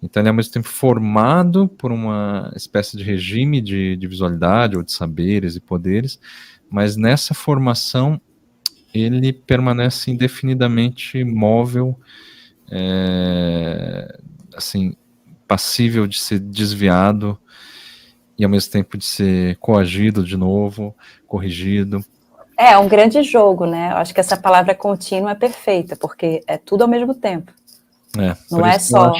Então ele é ao mesmo tempo formado por uma espécie de regime de visualidade ou de saberes e poderes, mas nessa formação ele permanece indefinidamente móvel, assim, passível de ser desviado e ao mesmo tempo de ser coagido de novo, corrigido. É um grande jogo, né? Eu acho que essa palavra contínua é perfeita, porque é tudo ao mesmo tempo. Não é só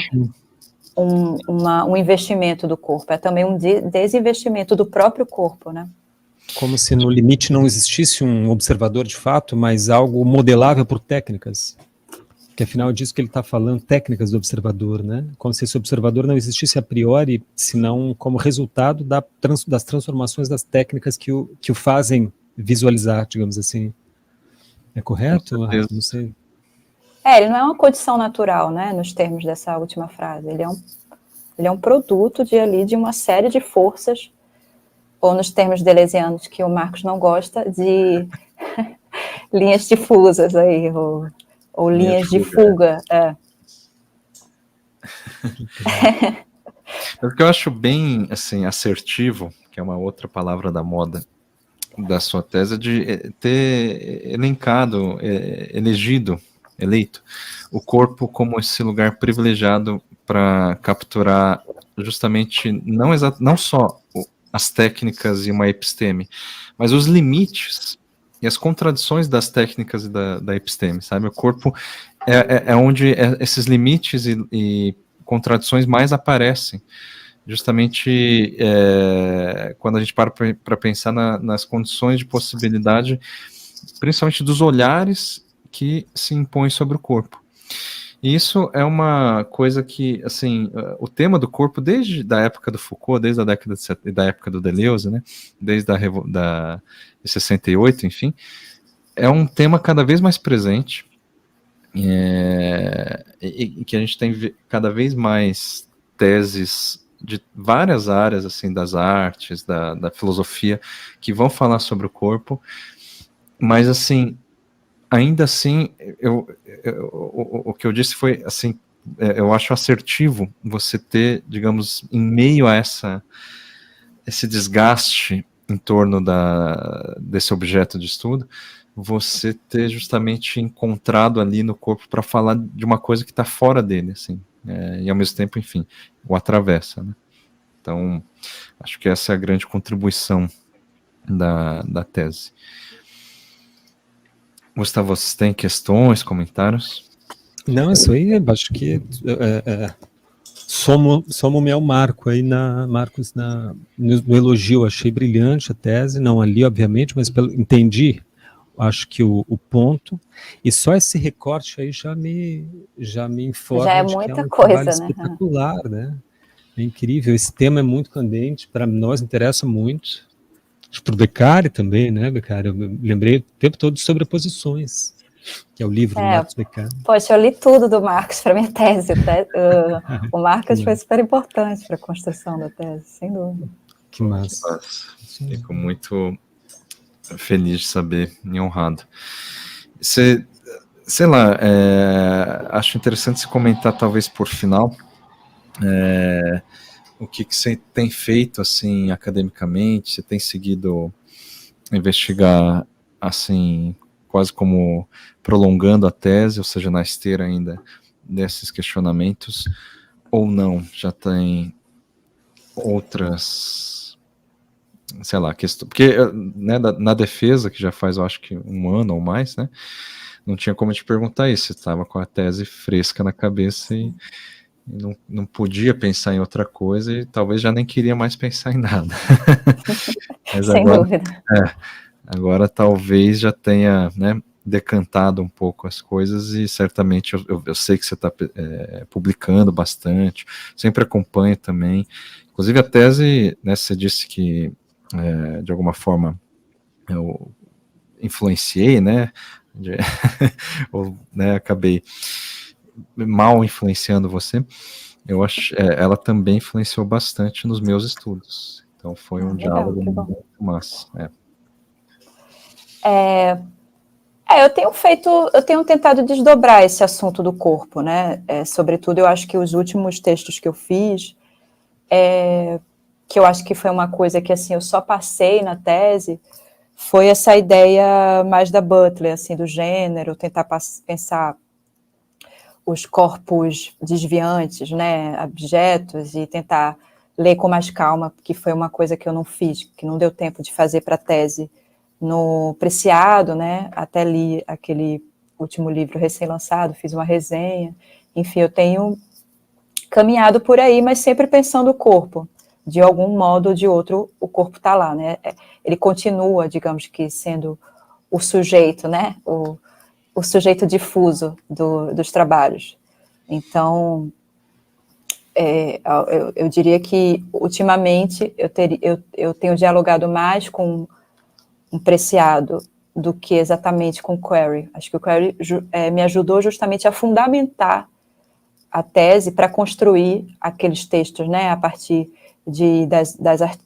um investimento do corpo, é também um desinvestimento do próprio corpo, né? Como se no limite não existisse um observador de fato, mas algo modelável por técnicas. Que afinal disso que ele está falando, técnicas do observador, né? Como se esse observador não existisse a priori, senão como resultado das transformações das técnicas que o fazem visualizar, digamos assim. É correto? Não sei. Ele não é uma condição natural, né, nos termos dessa última frase. Ele é um produto de uma série de forças, ou nos termos deleuzianos, que o Marcos não gosta, de linhas difusas aí, ou linhas de fuga. O que eu acho bem, assim, assertivo, que é uma outra palavra da moda da sua tese, é de ter eleito o corpo como esse lugar privilegiado para capturar justamente não só as técnicas e uma episteme, mas os limites e as contradições das técnicas e da episteme, sabe? O corpo é onde esses limites e contradições mais aparecem, justamente quando a gente para pensar nas condições de possibilidade, principalmente dos olhares que se impõem sobre o corpo. E isso é uma coisa que, assim, o tema do corpo, desde da época do Foucault, desde a década da época do Deleuze, né, desde de 68, enfim, é um tema cada vez mais presente, e que a gente tem cada vez mais teses de várias áreas, assim, das artes, da filosofia, que vão falar sobre o corpo, mas, assim, ainda assim, o que eu disse foi, assim, eu acho assertivo você ter, digamos, em meio a esse desgaste em torno desse objeto de estudo, você ter justamente encontrado ali no corpo para falar de uma coisa que está fora dele, assim, e ao mesmo tempo, enfim, o atravessa, né? Então, acho que essa é a grande contribuição da tese. Gustavo, você tem questões, comentários? Não, isso aí, acho que somo-me ao Marco aí Marcos no elogio, achei brilhante a tese, não ali, obviamente, mas entendi, acho que o ponto, e só esse recorte aí já me informa já é de muita que é um coisa, trabalho né? espetacular, né? É incrível, esse tema é muito candente, para nós interessa muito, para o Beccari também, né, Beccari? Eu lembrei o tempo todo de Sobreposições, que é o livro do Marcos Beccari. Poxa, eu li tudo do Marcos para minha tese. O Marcos foi super importante para a construção da tese, sem dúvida. Que massa. Fico muito feliz de saber e honrado. Sei lá, acho interessante se comentar, talvez por final, o que você tem feito, assim, academicamente, você tem seguido investigar, assim, quase como prolongando a tese, ou seja, na esteira ainda desses questionamentos, ou não, já tem outras, sei lá, questões, porque, né, na defesa, que já faz, eu acho que 1 ano ou mais, né, não tinha como te perguntar isso, você estava com a tese fresca na cabeça e não podia pensar em outra coisa e talvez já nem queria mais pensar em nada. Mas sem dúvida. Agora talvez já tenha, né, decantado um pouco as coisas e certamente eu sei que você está publicando bastante, sempre acompanho também. Inclusive a tese, né, você disse que de alguma forma, eu influenciei, né, ou, né, acabei mal influenciando você, eu acho, ela também influenciou bastante nos meus estudos. Então foi um legal, diálogo que bom. muito massa. Eu tenho tentado desdobrar esse assunto do corpo, né? Sobretudo, eu acho que os últimos textos que eu fiz, que eu acho que foi uma coisa que, assim, eu só passei na tese, foi essa ideia mais da Butler, assim, do gênero, tentar pensar os corpos desviantes, né, objetos, e tentar ler com mais calma, que foi uma coisa que eu não fiz, que não deu tempo de fazer para a tese no Preciado, né, até li aquele último livro recém-lançado, fiz uma resenha, enfim, eu tenho caminhado por aí, mas sempre pensando o corpo, de algum modo ou de outro, o corpo está lá, né, ele continua, digamos que, sendo o sujeito, né, o sujeito difuso dos trabalhos. Então, eu diria que, ultimamente, eu tenho dialogado mais com um Preciado do que exatamente com o Query. Acho que o Query me ajudou justamente a fundamentar a tese para construir aqueles textos, né, a partir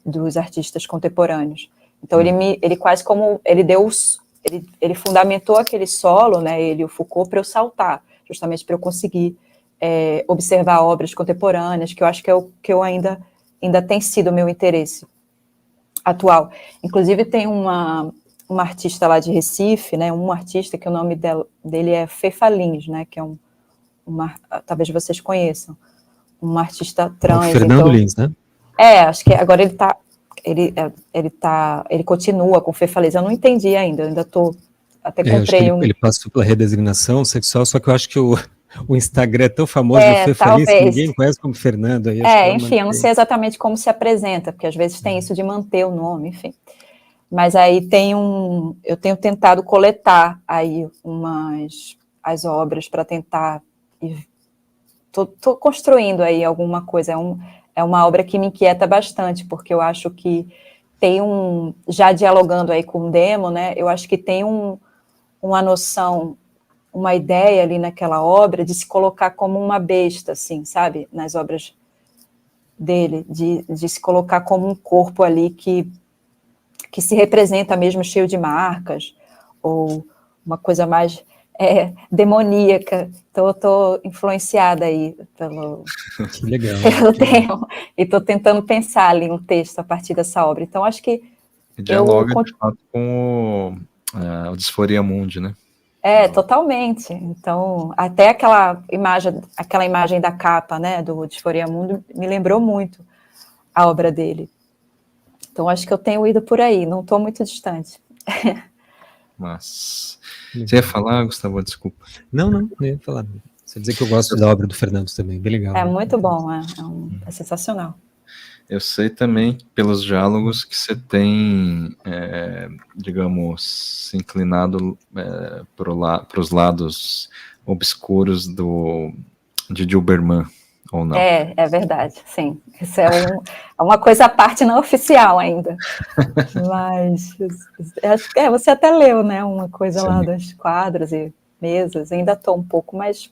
dos artistas contemporâneos. Então, ele quase como, ele fundamentou aquele solo, né, ele e o Foucault, para eu saltar, justamente para eu conseguir observar obras contemporâneas, que eu acho que é o que eu ainda tem sido o meu interesse atual. Inclusive, tem uma artista lá de Recife, né, um artista que o nome dele é Fefa Lins, né, que é talvez vocês conheçam, um artista trans. O Fernando Lins, né? Acho que agora ele continua com Fefa Lins. Eu não entendi ainda, eu ainda estou, até comprei ele passou pela redesignação sexual, só que eu acho que o Instagram é tão famoso do Fefa Lins que ninguém conhece como Fernando. Aí enfim, eu não sei exatamente como se apresenta, porque às vezes tem isso de manter o nome, enfim. Mas aí eu tenho tentado coletar aí as obras para tentar, estou construindo aí alguma coisa, é uma obra que me inquieta bastante, porque eu acho que tem já dialogando aí com o Demo, né, eu acho que tem uma noção, uma ideia ali naquela obra de se colocar como uma besta, assim, sabe, nas obras dele, de se colocar como um corpo ali que se representa mesmo cheio de marcas, ou uma coisa mais demoníaca. Então, eu estou influenciada aí pelo tema, e estou tentando pensar ali um texto a partir dessa obra. Então, acho que dialoga, de fato, com o Disforia Mundi, né? Totalmente. Então, até aquela imagem da capa, né, do Disforia Mundi, me lembrou muito a obra dele. Então, acho que eu tenho ido por aí, não estou muito distante. Mas você ia falar, Gustavo? Desculpa. Não ia falar. Você dizer que eu gosto da obra do Fernando também, bem legal. Muito bom, é sensacional. Eu sei também, pelos diálogos, que você tem, digamos, se inclinado para os lados obscuros de Dilberman, ou não? É verdade, sim. Isso é uma coisa à parte não oficial ainda. Mas acho que você até leu, né? Uma coisa lá dos quadros e mesas. Ainda estou um pouco, mas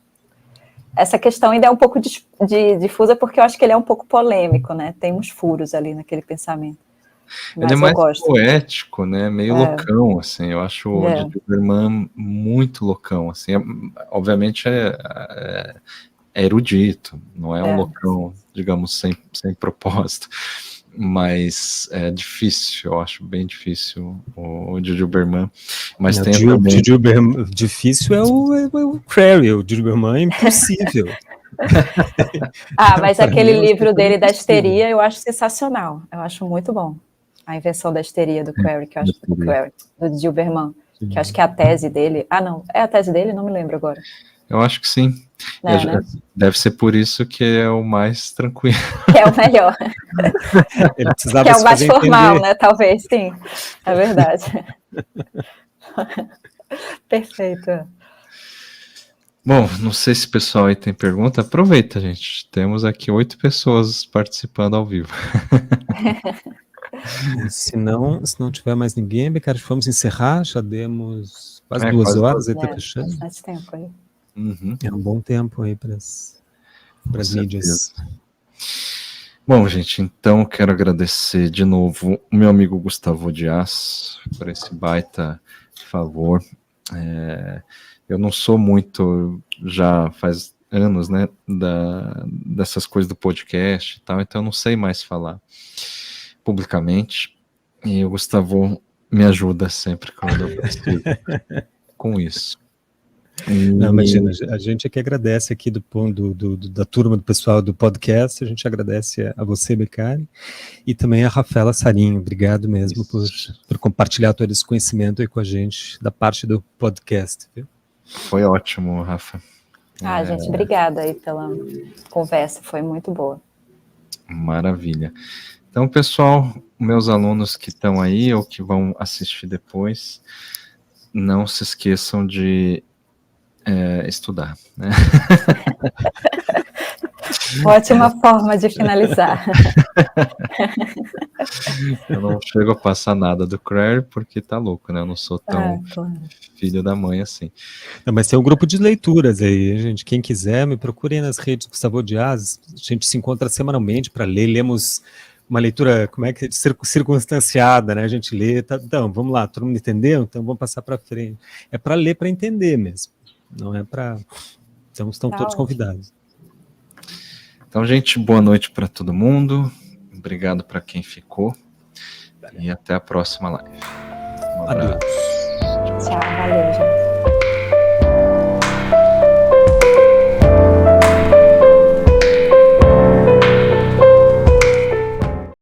essa questão ainda é um pouco difusa, porque eu acho que ele é um pouco polêmico, né? Tem uns furos ali naquele pensamento. Mas ele é mais poético, né? Meio loucão, assim. Eu acho o de Dilberman muito loucão, assim. Obviamente é erudito, não é um loucão, digamos, sem propósito, mas é difícil, eu acho bem difícil o de Dilberman, mas tem também... Difícil é o Query, o Dilberman é impossível. Mas aquele livro dele da histeria eu acho sensacional, eu acho muito bom, a invenção da histeria do Query, que eu acho do Dilberman, que eu acho que é a tese dele, não, é a tese dele? Não me lembro agora. Eu acho que sim. Né? Deve ser por isso que é o mais tranquilo. Que é o melhor. Ele precisava que é o mais formal, entender. né? Talvez, sim. É verdade. Perfeito. Bom, não sei se o pessoal aí tem pergunta. Aproveita, gente. Temos aqui 8 pessoas participando ao vivo. Se não tiver mais ninguém, Becari, vamos encerrar, já demos quase 2 quase horas aí, tá bastante tempo aí. É um bom tempo aí para as mídias. Bom, gente, então quero agradecer de novo o meu amigo Gustavo Dias por esse baita favor. Eu não sou muito, já faz anos, né, dessas coisas do podcast e tal, então eu não sei mais falar publicamente, e o Gustavo me ajuda sempre quando eu preciso com isso. Não, imagina, a gente é que agradece aqui da turma do pessoal do podcast, a gente agradece a você, Becari, e também a Rafaela Sarinho. Obrigado mesmo por compartilhar todo esse conhecimento aí com a gente da parte do podcast. Viu? Foi ótimo, Rafa. Gente, obrigada aí pela conversa, foi muito boa. Maravilha. Então, pessoal, meus alunos que estão aí ou que vão assistir depois, não se esqueçam de estudar, né? Ótima forma de finalizar. Eu não chego a passar nada do Crary porque tá louco, né? Eu não sou tão filho da mãe assim. Não, mas tem um grupo de leituras aí, gente. Quem quiser, me procurem nas redes do Gustavo Dias. A gente se encontra semanalmente para ler. Lemos uma leitura, circunstanciada, né? A gente lê. Tá, então, vamos lá, todo mundo entendeu? Então vamos passar para frente. É para ler, para entender mesmo. Não é para... Então estão todos convidados. Então, gente, boa noite para todo mundo. Obrigado para quem ficou. E até a próxima live. Um abraço. Tchau, valeu, gente.